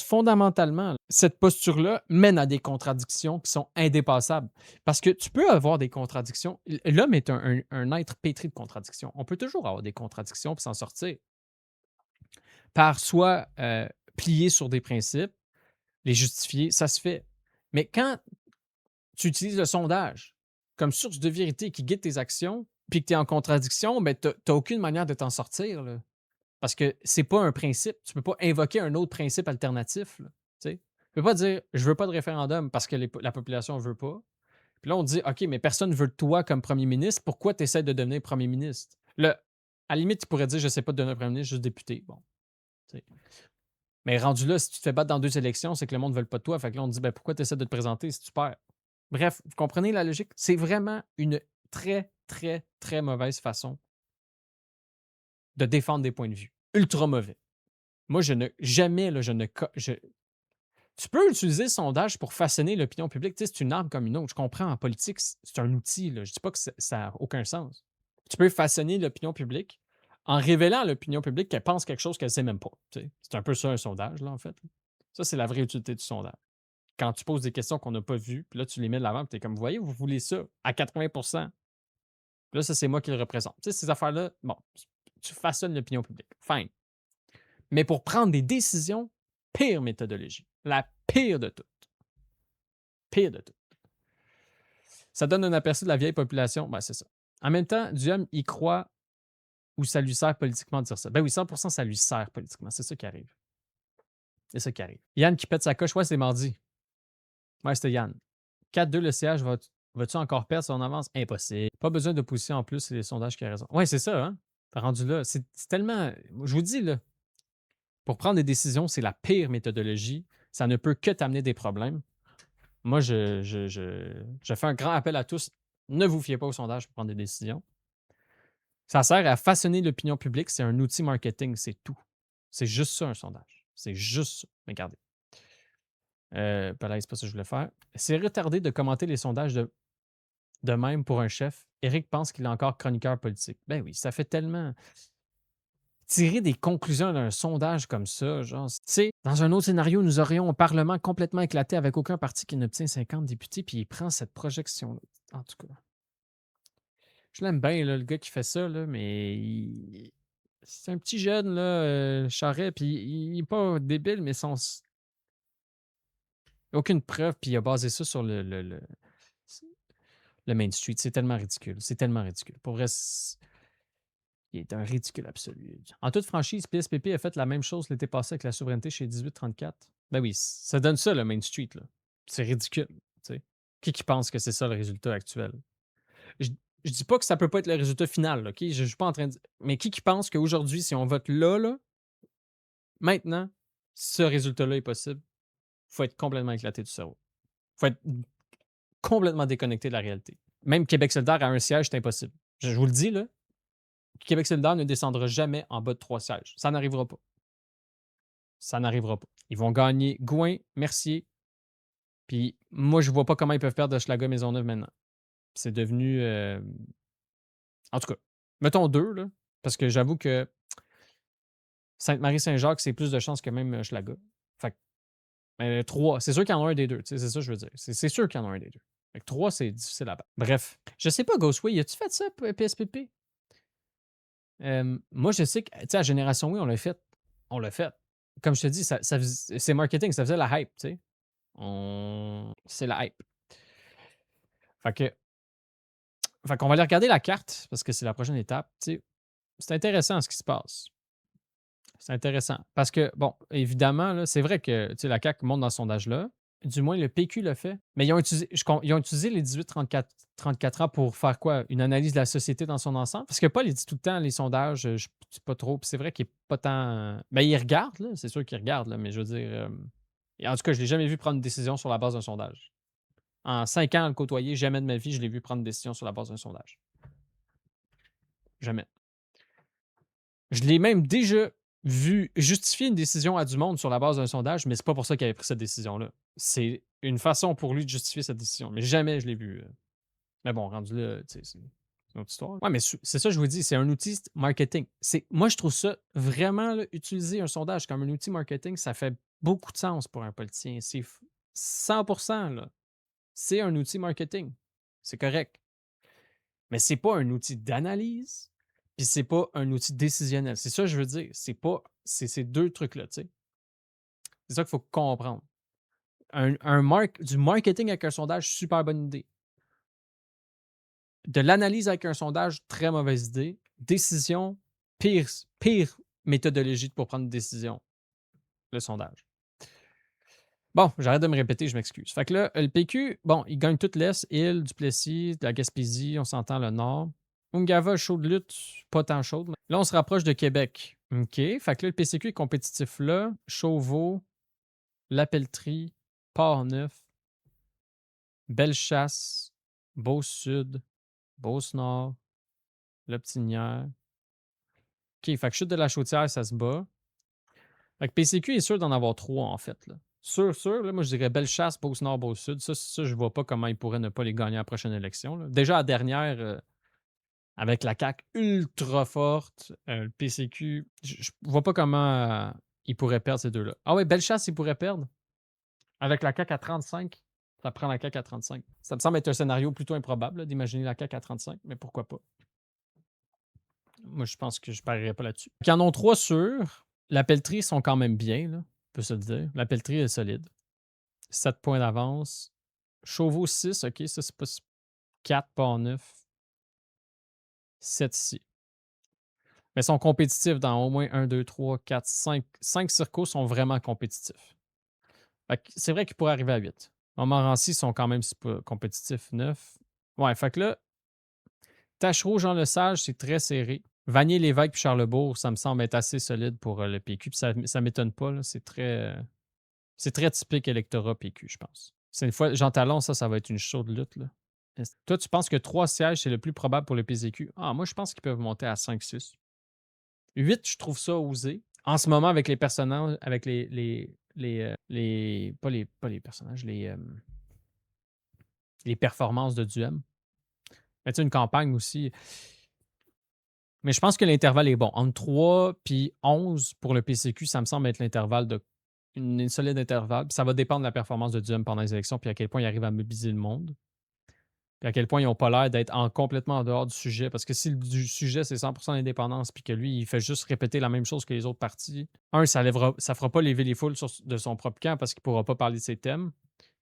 A: fondamentalement, cette posture-là mène à des contradictions qui sont indépassables. Parce que tu peux avoir des contradictions. L'homme est un être pétri de contradictions. On peut toujours avoir des contradictions pour s'en sortir. Par soit plier sur des principes, les justifier, ça se fait. Mais quand tu utilises le sondage comme source de vérité qui guide tes actions, puis que tu es en contradiction, ben, tu n'as aucune manière de t'en sortir. Là. Parce que c'est pas un principe. Tu peux pas invoquer un autre principe alternatif. Là, tu peux pas dire « je veux pas de référendum parce que la population ne veut pas ». Puis là, on dit « OK, mais personne ne veut de toi comme premier ministre. Pourquoi tu essaies de devenir premier ministre? » Là, à la limite, tu pourrais dire « je ne sais pas de devenir premier ministre, juste député. » Bon. T'sais. Mais rendu là, si tu te fais battre dans 2 élections, c'est que le monde ne veut pas de toi. Fait que là, on te dit ben, pourquoi tu essaies de te présenter si tu perds? Bref, vous comprenez la logique? C'est vraiment une très, très, très mauvaise façon de défendre des points de vue. Ultra mauvais. Moi, jamais, là, tu peux utiliser le sondage pour façonner l'opinion publique. Tu sais, c'est une arme comme une autre. Je comprends, en politique, c'est un outil. Là. Je ne dis pas que ça n'a aucun sens. Tu peux façonner l'opinion publique en révélant à l'opinion publique qu'elle pense quelque chose qu'elle ne sait même pas. Tu sais. C'est un peu ça, un sondage, là, en fait. Ça, c'est la vraie utilité du sondage. Quand tu poses des questions qu'on n'a pas vues, puis là, tu les mets de l'avant, puis tu es comme, vous voyez, vous voulez ça à 80 Puis là, ça, c'est moi qui le représente. Tu sais, ces affaires-là, bon, tu façonnes l'opinion publique. Fine. Mais pour prendre des décisions, pire méthodologie. La pire de toutes. Pire de toutes. Ça donne un aperçu de la vieille population. Ben, c'est ça. En même temps, Duhem, il croit ou ça lui sert politiquement de dire ça. Ben oui, 100% ça lui sert politiquement. C'est ça qui arrive. C'est ça qui arrive. Yann qui pète sa coche. Ouais, c'est mardi. Ouais, c'était Yann. 4-2, le CH, vas-tu encore perdre son avance? Impossible. Pas besoin d'opposition en plus, c'est les sondages qui ont raison. Ouais, c'est ça, hein? T'as rendu là. C'est tellement... Je vous dis, là, pour prendre des décisions, c'est la pire méthodologie. Ça ne peut que t'amener des problèmes. Moi, je fais un grand appel à tous. Ne vous fiez pas au sondage pour prendre des décisions. Ça sert à façonner l'opinion publique. C'est un outil marketing, c'est tout. C'est juste ça, un sondage. C'est juste ça. Regardez. Là, c'est pas ça que je voulais faire. C'est retardé de commenter les sondages de même pour un chef. Éric pense qu'il est encore chroniqueur politique. Ben oui, ça fait tellement... Tirer des conclusions d'un sondage comme ça, genre, tu sais, dans un autre scénario, nous aurions un Parlement complètement éclaté avec aucun parti qui n'obtient 50 députés, puis il prend cette projection-là. En tout cas, je l'aime bien, là, le gars qui fait ça, là, mais c'est un petit jeune, là, Charest, puis il n'est pas débile, mais aucune preuve, puis il a basé ça sur le Main Street. C'est tellement ridicule. C'est tellement ridicule. Pour vrai, il est un ridicule absolu. En toute franchise, PSPP a fait la même chose l'été passé avec la souveraineté chez 1834. Ben oui, ça donne ça, le Main Street. Là. C'est ridicule. T'sais. Qui pense que c'est ça le résultat actuel? Je dis pas que ça peut pas être le résultat final. OK? Je suis pas en train de... Mais qui pense qu'aujourd'hui, si on vote là, maintenant, ce résultat-là est possible, il faut être complètement éclaté du cerveau. Il faut être complètement déconnecté de la réalité. Même Québec solidaire à un siège, c'est impossible. Je vous le dis, là, Québec solidaire ne descendra jamais en bas de 3 sièges. Ça n'arrivera pas. Ça n'arrivera pas. Ils vont gagner Gouin, Mercier. Puis moi, je vois pas comment ils peuvent perdre Hochelaga Maisonneuve maintenant. C'est devenu. En tout cas, mettons 2, là. Parce que j'avoue que Sainte-Marie-Saint-Jacques, c'est plus de chances que même Hochelaga. Fait que 3, c'est sûr qu'il y en a un des deux. C'est ça que je veux dire. C'est sûr qu'il y en a un des deux. Fait que 3, c'est difficile à battre. Bref. Je sais pas, Ghostway, as-tu fait ça, PSPP? Moi, je sais que, tu sais, à Génération Oui, on l'a fait. On l'a fait. Comme je te dis, c'est marketing, ça faisait la hype, tu sais. C'est la hype. Fait que, fait qu'on va aller regarder la carte parce que c'est la prochaine étape. Tu sais, c'est intéressant ce qui se passe. C'est intéressant. Parce que, bon, évidemment, là, c'est vrai que tu sais, la CAQ monte dans ce sondage-là. Du moins, le PQ l'a fait. Mais ils ont utilisé les 18-34 ans pour faire quoi? Une analyse de la société dans son ensemble? Parce que Paul, il dit tout le temps, les sondages, je ne sais pas trop. Puis c'est vrai qu'il n'est pas tant. Ben, il regarde, là. C'est sûr qu'il regarde, là, mais je veux dire. En tout cas, je ne l'ai jamais vu prendre une décision sur la base d'un sondage. En 5 ans à le côtoyer, jamais de ma vie, je l'ai vu prendre une décision sur la base d'un sondage. Jamais. Je l'ai même déjà vu justifier une décision à du monde sur la base d'un sondage, mais c'est pas pour ça qu'il avait pris cette décision-là. C'est une façon pour lui de justifier cette décision. Mais jamais je l'ai vu. Mais bon, rendu là, tu sais, c'est une autre histoire. Ouais, mais c'est ça que je vous dis, c'est un outil marketing. Moi, je trouve ça vraiment, là, utiliser un sondage comme un outil marketing, ça fait beaucoup de sens pour un politicien. C'est 100%, là. C'est un outil marketing. C'est correct. Mais c'est pas un outil d'analyse, puis c'est pas un outil décisionnel. C'est ça que je veux dire. C'est ces deux trucs-là, tu sais. C'est ça qu'il faut comprendre. Du marketing avec un sondage, super bonne idée. De l'analyse avec un sondage, très mauvaise idée. Décision, pire méthodologie pour prendre une décision. Le sondage. Bon, j'arrête de me répéter, je m'excuse. Fait que là, le PQ, bon, il gagne toute l'Est, Île, Duplessis, de la Gaspésie, on s'entend le Nord. Ungava, chaude lutte, pas tant chaude. Là, on se rapproche de Québec. OK. Fait que là, le PCQ est compétitif là. Chauveau, La Pelletrie, Port-Neuf, Bellechasse, Beauce-Sud, Beauce-Nord, Loptinière. OK. Fait que chute de la Chaudière, ça se bat. Fait que PCQ est sûr d'en avoir 3, en fait, là. Sûr, là, moi, je dirais Bellechasse, Beauce-Nord, Beauce-Sud. Ça, je vois pas comment ils pourraient ne pas les gagner à la prochaine élection, là. Déjà, la dernière, avec la CAQ ultra forte, le PCQ, je vois pas comment ils pourraient perdre ces deux-là. Ah ouais, Bellechasse, ils pourraient perdre. Avec la CAQ à 35, ça prend la CAQ à 35. Ça me semble être un scénario plutôt improbable là, d'imaginer la CAQ à 35, mais pourquoi pas? Moi, je pense que je parierais pas là-dessus. Il y en ont 3 sûrs. La Pelletrie sont quand même bien, là, on peut se le dire. La Pelletrie est solide. 7 points d'avance. Chauveau 6, OK, ça c'est pas 4, pas 9. 7 ici. Mais ils sont compétitifs dans au moins 1, 2, 3, 4, 5. 5 circos sont vraiment compétitifs. C'est vrai qu'ils pourraient arriver à 8. Montmorency sont quand même compétitifs, 9. Ouais, fait que là, Tachereau, Jean Lesage, c'est très serré. Vanier, Lévesque puis Charlebourg, ça me semble être assez solide pour le PQ. Puis ça ne m'étonne pas. Là, c'est très typique électorat PQ, je pense. C'est une fois, Jean Talon, ça va être une chaude lutte. Là. Toi, tu penses que 3 sièges, c'est le plus probable pour le PCQ? Ah, moi, je pense qu'ils peuvent monter à 5-6. 8, je trouve ça osé. En ce moment, avec les personnages, avec pas les personnages, les performances de Duhem. Mais tu sais, une campagne aussi. Mais je pense que l'intervalle est bon. Entre 3 et 11 pour le PCQ, ça me semble être l'intervalle de une solide intervalle. Puis ça va dépendre de la performance de Duhem pendant les élections, puis à quel point il arrive à mobiliser le monde. Puis à quel point ils n'ont pas l'air d'être complètement en dehors du sujet. Parce que si le sujet, c'est 100% d'indépendance, puis que lui, il fait juste répéter la même chose que les autres partis, ça ne fera pas lever les foules de son propre camp parce qu'il ne pourra pas parler de ses thèmes.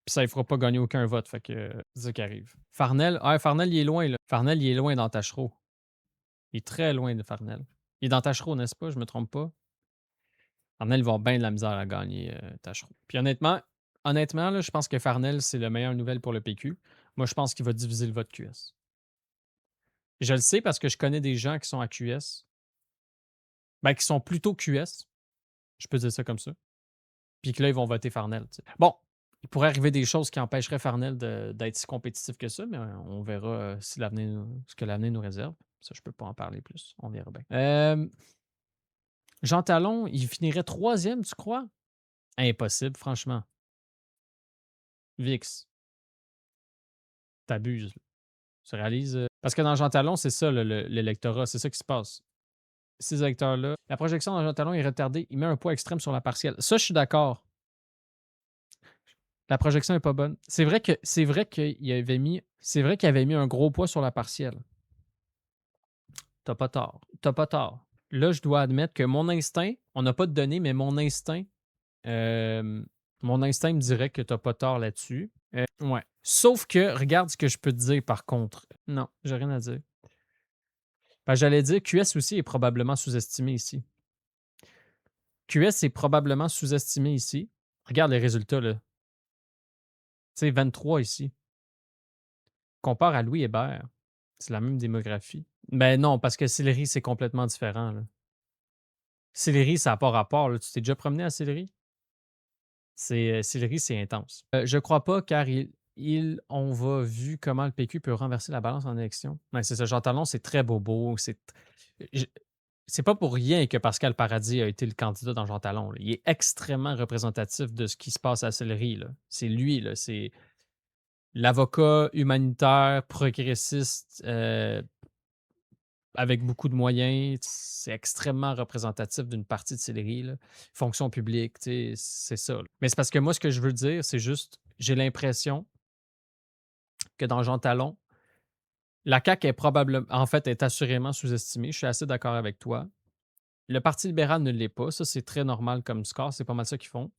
A: Puis ça ne fera pas gagner aucun vote. Fait que c'est ça qui arrive. Farnell, il est loin, là. Farnell, il est loin dans Tachereau. Il est très loin de Farnell. Il est dans Tachereau, n'est-ce pas? Je ne me trompe pas. Farnell va avoir bien de la misère à gagner Tachereau. Puis honnêtement là, je pense que Farnell, c'est la meilleure nouvelle pour le PQ. Moi, je pense qu'il va diviser le vote QS. Je le sais parce que je connais des gens qui sont à QS. Ben, qui sont plutôt QS. Je peux dire ça comme ça. Puis que là, ils vont voter Farnell. T'sais. Bon, il pourrait arriver des choses qui empêcheraient Farnell d'être si compétitif que ça, mais on verra ce que l'avenir nous réserve. Ça, je peux pas en parler plus. On verra bien. Jean Talon, il finirait troisième, tu crois? Impossible, franchement. VIX, t'abuses. Tu réalises? Parce que dans Jean Talon, c'est ça l'électorat, c'est ça qui se passe. Ces électeurs-là, la projection dans Jean Talon est retardée, il met un poids extrême sur la partielle. Ça, je suis d'accord. La projection n'est pas bonne. C'est vrai qu'il avait mis un gros poids sur la partielle. T'as pas tort. T'as pas tort. Là, je dois admettre que mon instinct, on n'a pas de données, mais mon instinct me dirait que t'as pas tort là-dessus. Ouais. Sauf que, regarde ce que je peux te dire par contre. Non, j'ai rien à dire. Ben, j'allais dire, QS aussi est probablement sous-estimé ici. QS est probablement sous-estimé ici. Regarde les résultats, là. Tu sais, 23 ici. Compare à Louis Hébert. C'est la même démographie. Ben non, parce que Sillery, c'est complètement différent, là. Sillery, ça n'a pas rapport, là. Tu t'es déjà promené à Sillery? Sillery, c'est intense. Je crois pas, car on va vu comment le PQ peut renverser la balance en élection. Ouais, c'est ça. Jean Talon, c'est très bobo. C'est pas pour rien que Pascal Paradis a été le candidat dans Jean Talon, là. Il est extrêmement représentatif de ce qui se passe à Sillery, là. C'est lui, là. C'est l'avocat humanitaire, progressiste, avec beaucoup de moyens. C'est extrêmement représentatif d'une partie de Sillery, là. Fonction publique, tu sais, c'est ça, là. Mais c'est parce que moi, ce que je veux dire, c'est juste, j'ai l'impression que dans Jean Talon, la CAQ est probablement, en fait, est assurément sous-estimée. Je suis assez d'accord avec toi. Le Parti libéral ne l'est pas. Ça, c'est très normal comme score. C'est pas mal ça qu'ils font.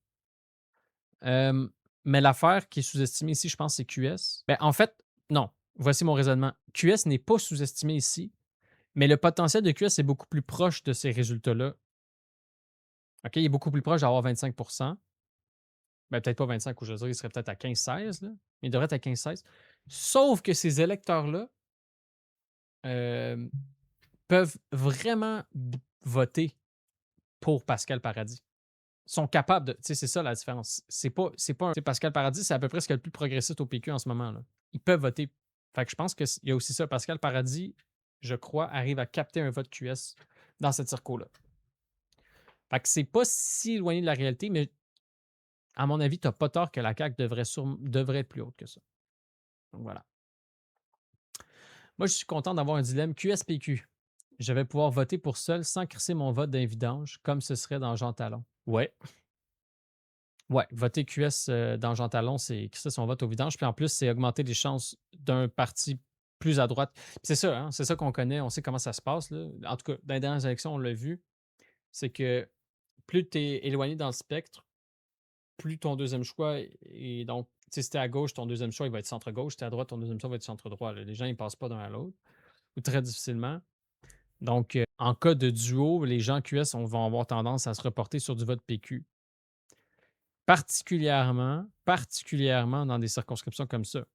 A: Mais l'affaire qui est sous-estimée ici, je pense, c'est QS. Ben, en fait, non. Voici mon raisonnement. QS n'est pas sous-estimé ici, mais le potentiel de QS est beaucoup plus proche de ces résultats-là. OK, il est beaucoup plus proche d'avoir 25. Ben, peut-être pas 25, ou je veux dire, il serait peut-être à 15-16, là. Mais il devrait être à 15-16. Sauf que ces électeurs-là peuvent vraiment voter pour Pascal Paradis. Sont capables de. Tu sais, c'est ça la différence. C'est pas un. Tu sais, Pascal Paradis, c'est à peu près ce qu'il y a le plus progressiste au PQ en ce moment, là. Ils peuvent voter. Fait que je pense qu'il y a aussi ça. Pascal Paradis, je crois, arrive à capter un vote QS dans cette circo-là. Fait que c'est pas si éloigné de la réalité, mais à mon avis, t'as pas tort que la CAQ devrait être plus haute que ça. Donc voilà. Moi, je suis content d'avoir un dilemme QS-PQ. Je vais pouvoir voter pour seul sans crisser mon vote d'un vidange, comme ce serait dans Jean Talon. Ouais. Ouais, voter QS dans Jean Talon, c'est crisser son vote au vidange. Puis en plus, c'est augmenter les chances d'un parti plus à droite. Puis c'est ça, hein, c'est ça qu'on connaît, on sait comment ça se passe, là. En tout cas, dans les dernières élections, on l'a vu. C'est que plus tu es éloigné dans le spectre, plus ton deuxième choix est donc, tu sais, si t'es à gauche, ton deuxième choix il va être centre-gauche. Si t'es à droite, ton deuxième choix va être centre-droit, là. Les gens, ils passent pas d'un à l'autre, ou très difficilement. Donc, en cas de duo, les gens QS vont avoir tendance à se reporter sur du vote PQ. Particulièrement dans des circonscriptions comme ça.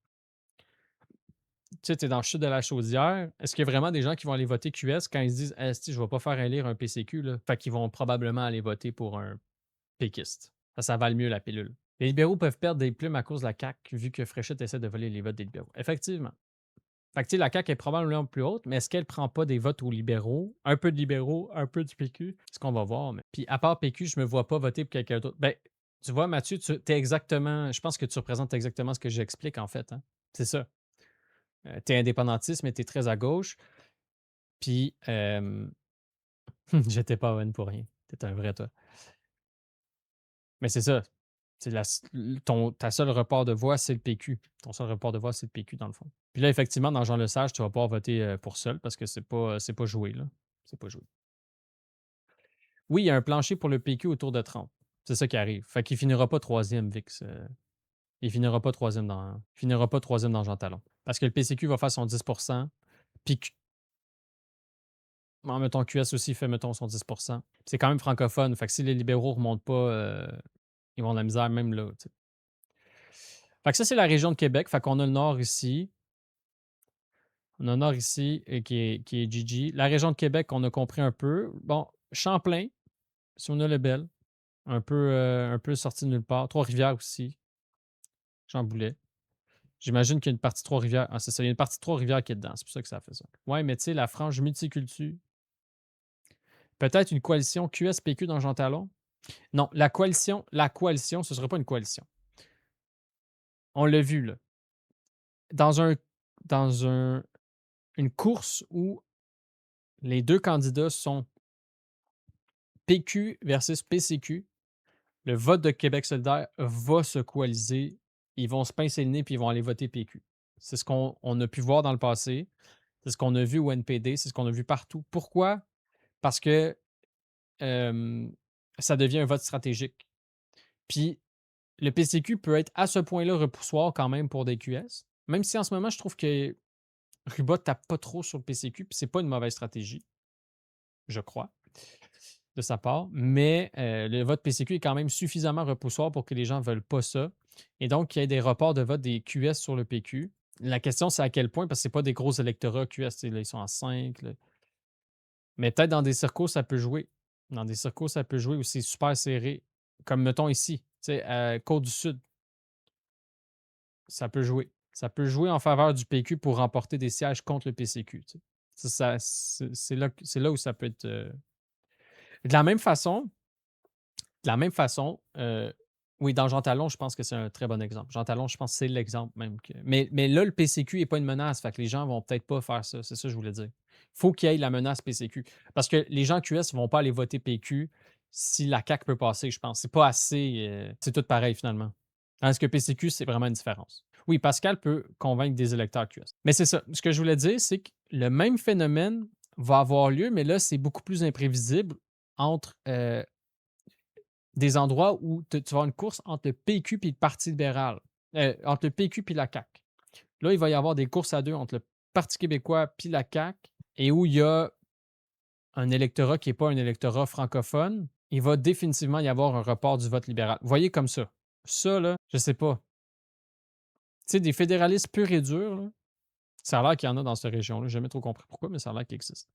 A: Tu sais, tu es dans le sud de la Chaudière. Est-ce qu'il y a vraiment des gens qui vont aller voter QS quand ils se disent Esti, je ne vais pas faire élire un PCQ, là? Fait qu'ils vont probablement aller voter pour un péquiste. Ça vale mieux la pilule. Les libéraux peuvent perdre des plumes à cause de la CAQ, vu que Fréchette essaie de voler les votes des libéraux. Effectivement. Fait que, tu sais, la CAQ est probablement plus haute, mais est-ce qu'elle prend pas des votes aux libéraux? Un peu de libéraux, un peu du PQ? C'est ce qu'on va voir. Mais... Puis, à part PQ, je me vois pas voter pour quelqu'un d'autre. Ben, tu vois, Mathieu, t'es exactement... Je pense que tu représentes exactement ce que j'explique, en fait, hein? C'est ça. T'es indépendantiste, mais t'es très à gauche. Puis, j'étais pas Owen pour rien. T'es un vrai, toi. Mais c'est ça. Ta seule report de voix, c'est le PQ. Ton seul report de voix, c'est le PQ, dans le fond. Puis là, effectivement, dans Jean Lesage, tu vas pouvoir voter pour seul parce que c'est pas joué, là. C'est pas joué. Oui, il y a un plancher pour le PQ autour de 30. C'est ça qui arrive. Fait qu'il finira pas troisième, VIX. Il finira pas troisième dans Jean Talon. Parce que le PCQ va faire son 10 puis mettons, QS aussi fait, mettons, son 10 c'est quand même francophone. Fait que si les libéraux remontent pas, ils vont de la misère même là, t'sais. Fait que ça, c'est la région de Québec. Fait qu'on a le nord ici. On a le nord ici qui est Gigi. La région de Québec, on a compris un peu. Bon, Champlain, si on a le Bel, un peu sorti de nulle part. Trois-Rivières aussi. Jean Boulet. J'imagine qu'il y a une partie de Trois-Rivières. Ah, c'est ça, il y a une partie de Trois-Rivières qui est dedans. C'est pour ça que ça fait ça. Ouais, mais tu sais, la frange multiculture. Peut-être une coalition QS-PQ dans Jean Talon? Non, la coalition, ce ne sera pas une coalition. On l'a vu, là. Dans une course où les deux candidats sont PQ versus PCQ, le vote de Québec solidaire va se coaliser. Ils vont se pincer le nez puis ils vont aller voter PQ. C'est ce qu'on a pu voir dans le passé. C'est ce qu'on a vu au NPD. C'est ce qu'on a vu partout. Pourquoi? Parce que ça devient un vote stratégique. Puis le PCQ peut être à ce point-là repoussoir quand même pour des QS. Même si en ce moment, je trouve que Rubot tape pas trop sur le PCQ, puis c'est pas une mauvaise stratégie, je crois, de sa part. Mais le vote PCQ est quand même suffisamment repoussoir pour que les gens ne veulent pas ça. Et donc, qu'il y ait des reports de vote des QS sur le PQ. La question, c'est à quel point, parce que c'est pas des gros électorats QS, là, ils sont à 5. Là. Mais peut-être dans des circos, ça peut jouer. Dans des circos, ça peut jouer où c'est super serré. Comme mettons ici, tu sais, à Côte-du-Sud. Ça peut jouer. Ça peut jouer en faveur du PQ pour remporter des sièges contre le PCQ. Tu sais. C'est là où ça peut être. De la même façon, oui, dans Jean Talon, je pense que c'est un très bon exemple. Jean Talon, je pense que c'est l'exemple même. Mais là, le PCQ n'est pas une menace. Fait que les gens ne vont peut-être pas faire ça. C'est ça que je voulais dire. Il faut qu'il y ait la menace PCQ. Parce que les gens QS ne vont pas aller voter PQ si la CAQ peut passer, je pense. C'est pas assez. C'est tout pareil finalement. Tandis que PCQ, c'est vraiment une différence. Oui, Pascal peut convaincre des électeurs QS. Mais c'est ça. Ce que je voulais dire, c'est que le même phénomène va avoir lieu, mais là, c'est beaucoup plus imprévisible entre des endroits où tu vas avoir une course entre le PQ et le Parti libéral, entre le PQ et la CAQ. Là, il va y avoir des courses à deux entre le Parti québécois et la CAQ, et où il y a un électorat qui n'est pas un électorat francophone, il va définitivement y avoir un report du vote libéral. Vous voyez comme ça. Ça, là, je sais pas. Tu sais, des fédéralistes purs et durs, là, ça a l'air qu'il y en a dans cette région-là. Je n'ai jamais trop compris pourquoi, mais ça a l'air qu'il existe.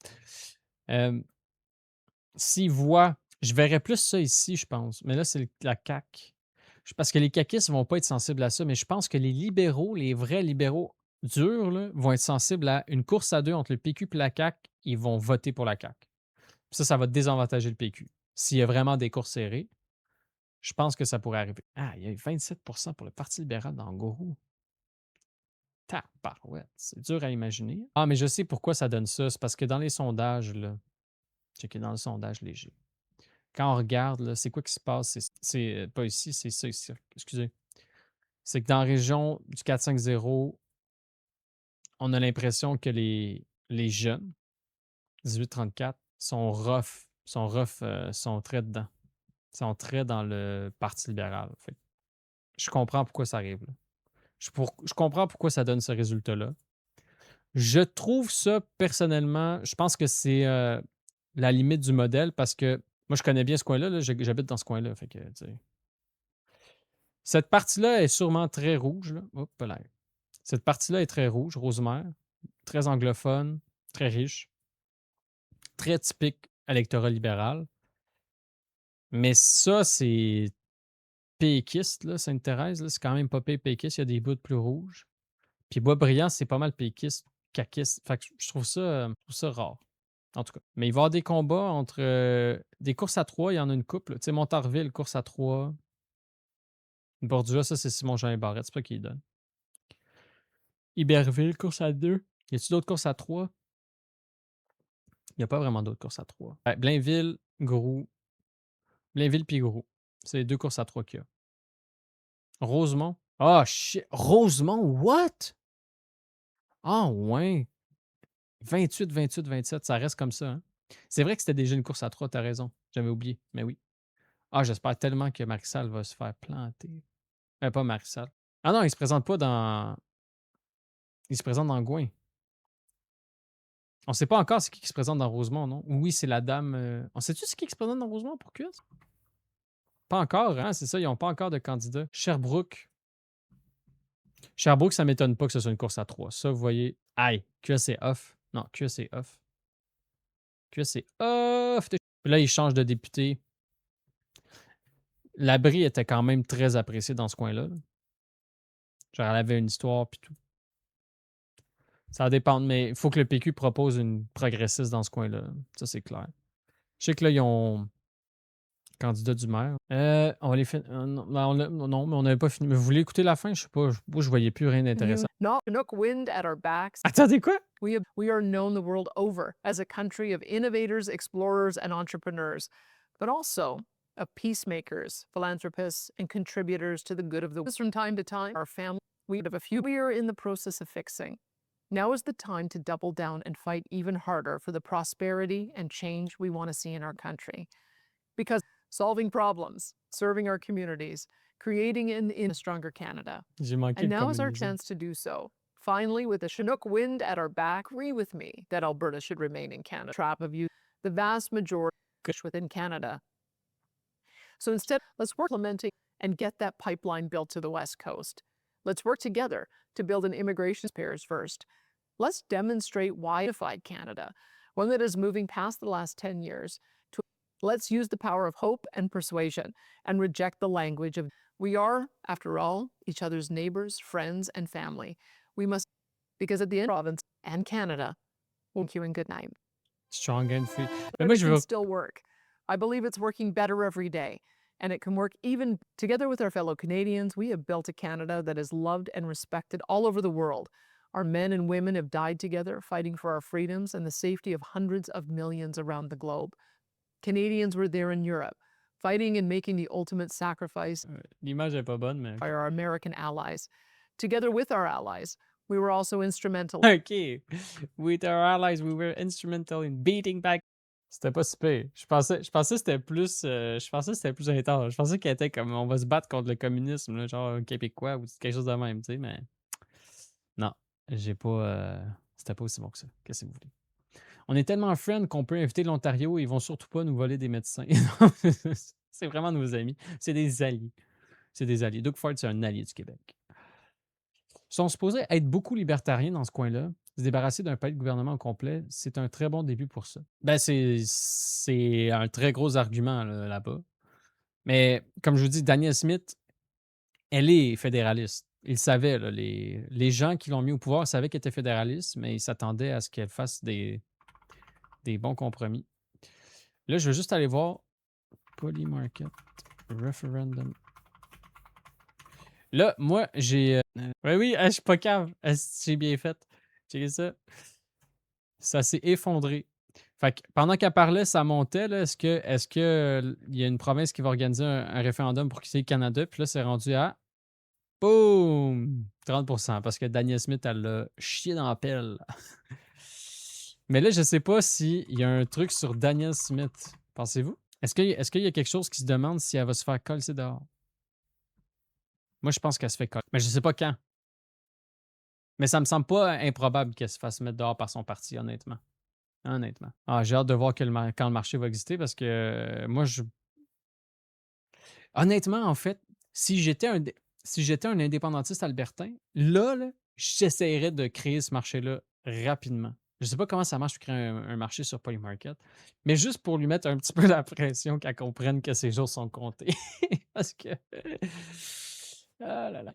A: S'ils voient, je verrais plus ça ici, je pense. Mais là, c'est la CAQ. Parce que les caquistes ne vont pas être sensibles à ça, mais je pense que les libéraux, les vrais libéraux durs, là, vont être sensibles à une course à deux entre le PQ et la CAQ. Ils vont voter pour la CAQ. Ça va désavantager le PQ. S'il y a vraiment des courses serrées, je pense que ça pourrait arriver. Ah, il y a 27 pour le Parti libéral dans Gourou. Tabarouette, c'est dur à imaginer. Ah, mais je sais pourquoi ça donne ça. C'est parce que dans les sondages, là, checker dans le sondage léger. Quand on regarde, là, c'est quoi qui se passe? C'est pas ici, c'est ça ici. Excusez. C'est que dans la région du 450, on a l'impression que les jeunes, 18-34, sont rough, sont très dedans. Sont très dans le Parti libéral. Fait que je comprends pourquoi ça arrive. Là. Je comprends pourquoi ça donne ce résultat-là. Je trouve ça, personnellement, je pense que c'est la limite du modèle parce que moi, je connais bien ce coin-là. Là, j'habite dans ce coin-là. Fait que, tu sais. Cette partie-là est sûrement très rouge. Là. Hop là. Cette partie-là est très rouge, Rosemère, très anglophone, très riche, très typique électorat libéral. Mais ça, c'est péquiste, là, Sainte-Thérèse. Là, c'est quand même pas péquiste. Il y a des bouts plus rouges. Puis Boisbriand, c'est pas mal péquiste, caquiste. Fait que je trouve ça rare. En tout cas. Mais il va y avoir des combats entre des courses à 3, il y en a une couple. Tu sais, Montarville, course à 3. Bordua, ça, c'est Simon-Jean Barrette, c'est pas qui donne. Iberville, course à 2. Y a-t-il d'autres courses à 3? Il n'y a pas vraiment d'autres courses à 3. Ouais, Blainville, Groux. Blainville puis Groux. C'est les deux courses à 3 qu'il y a. Rosemont. Ah, shit. Rosemont, what? Ah, ouais. 28, 28, 27, ça reste comme ça. Hein? C'est vrai que c'était déjà une course à 3, t'as raison. J'avais oublié, mais oui. Ah, j'espère tellement que Marissal va se faire planter. Pas Marissal. Ah non, il se présente pas dans... Il se présente dans Gouin. On sait pas encore c'est qui se présente dans Rosemont, non? Oui, c'est la dame... On sait-tu c'est qui se présente dans Rosemont pour QS? Pas encore, hein? C'est ça, ils n'ont pas encore de candidat. Sherbrooke. Sherbrooke, ça m'étonne pas que ce soit une course à 3. Ça, vous voyez... Aïe, QS c'est off. Non, QS c'est off. QS c'est off. Puis là, il change de député. Labrie était quand même très appréciée dans ce coin-là. Là. Genre, elle avait une histoire puis tout. Ça va dépendre, mais il faut que le PQ propose une progressiste dans ce coin-là. Ça, c'est clair. Je sais que là, ils ont candidat du maire. On va les fin non, non, mais on n'avait pas fini. Mais vous voulez écouter la fin? Je sais pas, moi, je voyais plus rien d'intéressant.
F: Not Chinook wind at our backs.
A: Attendez, quoi?
F: We are known the world over as a country of innovators, explorers, and entrepreneurs, but also of peacemakers, philanthropists, and contributors to the good of the world. From time to time, our family, we have a few we are in the process of fixing. Now is the time to double down and fight even harder for the prosperity and change we want to see in our country. Because solving problems, serving our communities, creating in a stronger Canada.
A: J'ai manqué
F: And
A: le
F: now is our
A: communisme.
F: chance to do so. Finally, with the Chinook wind at our back, agree with me that Alberta should remain in Canada. Trap of you, the vast majority within Canada. So instead, let's work implementing and get that pipeline built to the West Coast. Let's work together to build an immigration pairs first. Let's demonstrate why unified Canada, one that is moving past the last 10 years. Let's use the power of hope and persuasion and reject the language of we are, after all, each other's neighbors, friends, and family. We must, because at the end, province and Canada, thank you and good night.
A: Strong and free. Mais
F: But
A: moi,
F: it
A: je
F: can
A: veux.
F: still work. I believe it's working better every day, and it can work even together with our fellow Canadians. We have built a Canada that is loved and respected all over the world. Our men and women have died together fighting for our freedoms and the safety of hundreds of millions around the globe. Canadians were there in Europe, fighting and making the ultimate sacrifice
A: L'image est pas bonne, mais.
F: by our American allies. Together with our allies, we were also instrumental.
A: OK. With our allies, we were instrumental in beating back. C'était pas si pire. Je pensais que c'était plus. Je pensais que c'était plus intense. Je pensais qu'elle était comme on va se battre contre le communisme, là, genre québécois ou quelque chose de même, tu sais, mais. Non, j'ai pas. C'était pas aussi bon que ça. Qu'est-ce que vous voulez? On est tellement friends qu'on peut inviter l'Ontario et ils vont surtout pas nous voler des médecins. C'est vraiment nos amis. C'est des alliés. C'est des alliés. Doug Ford, c'est un allié du Québec. Ils sont supposés être beaucoup libertariens dans ce coin-là. Se débarrasser d'un palais de gouvernement au complet, c'est un très bon début pour ça. Ben, c'est un très gros argument là, là-bas. Mais comme je vous dis, Danielle Smith, elle est fédéraliste. Ils savaient, là, les gens qui l'ont mis au pouvoir savaient qu'elle était fédéraliste, mais ils s'attendaient à ce qu'elle fasse des bons compromis. Là, je veux juste aller voir Polymarket Referendum. Là, moi, j'ai. Oui, je suis pas cave. J'ai bien fait. Checkez ça. Ça s'est effondré. Fait que pendant qu'elle parlait, ça montait. Là. Est-ce que il y a une province qui va organiser un référendum pour quitter le Canada? Puis là, c'est rendu à. Boum! 30%. Parce que Danielle Smith, elle l'a chié dans la pelle. Mais là, je sais pas s'il y a un truc sur Danielle Smith. Pensez-vous? Est-ce qu'il y a quelque chose qui se demande si elle va se faire coller dehors? Moi, je pense qu'elle se fait coller. Mais je sais pas quand. Mais ça me semble pas improbable qu'elle se fasse mettre dehors par son parti, honnêtement. Honnêtement. Ah, j'ai hâte de voir quand le marché va exister parce que moi, honnêtement, en fait, si j'étais un indépendantiste albertain, là, j'essaierais de créer ce marché-là rapidement. Je sais pas comment ça marche de créer un marché sur Polymarket, mais juste pour lui mettre un petit peu la pression qu'elle comprenne que ses jours sont comptés. Parce que. Ah là là.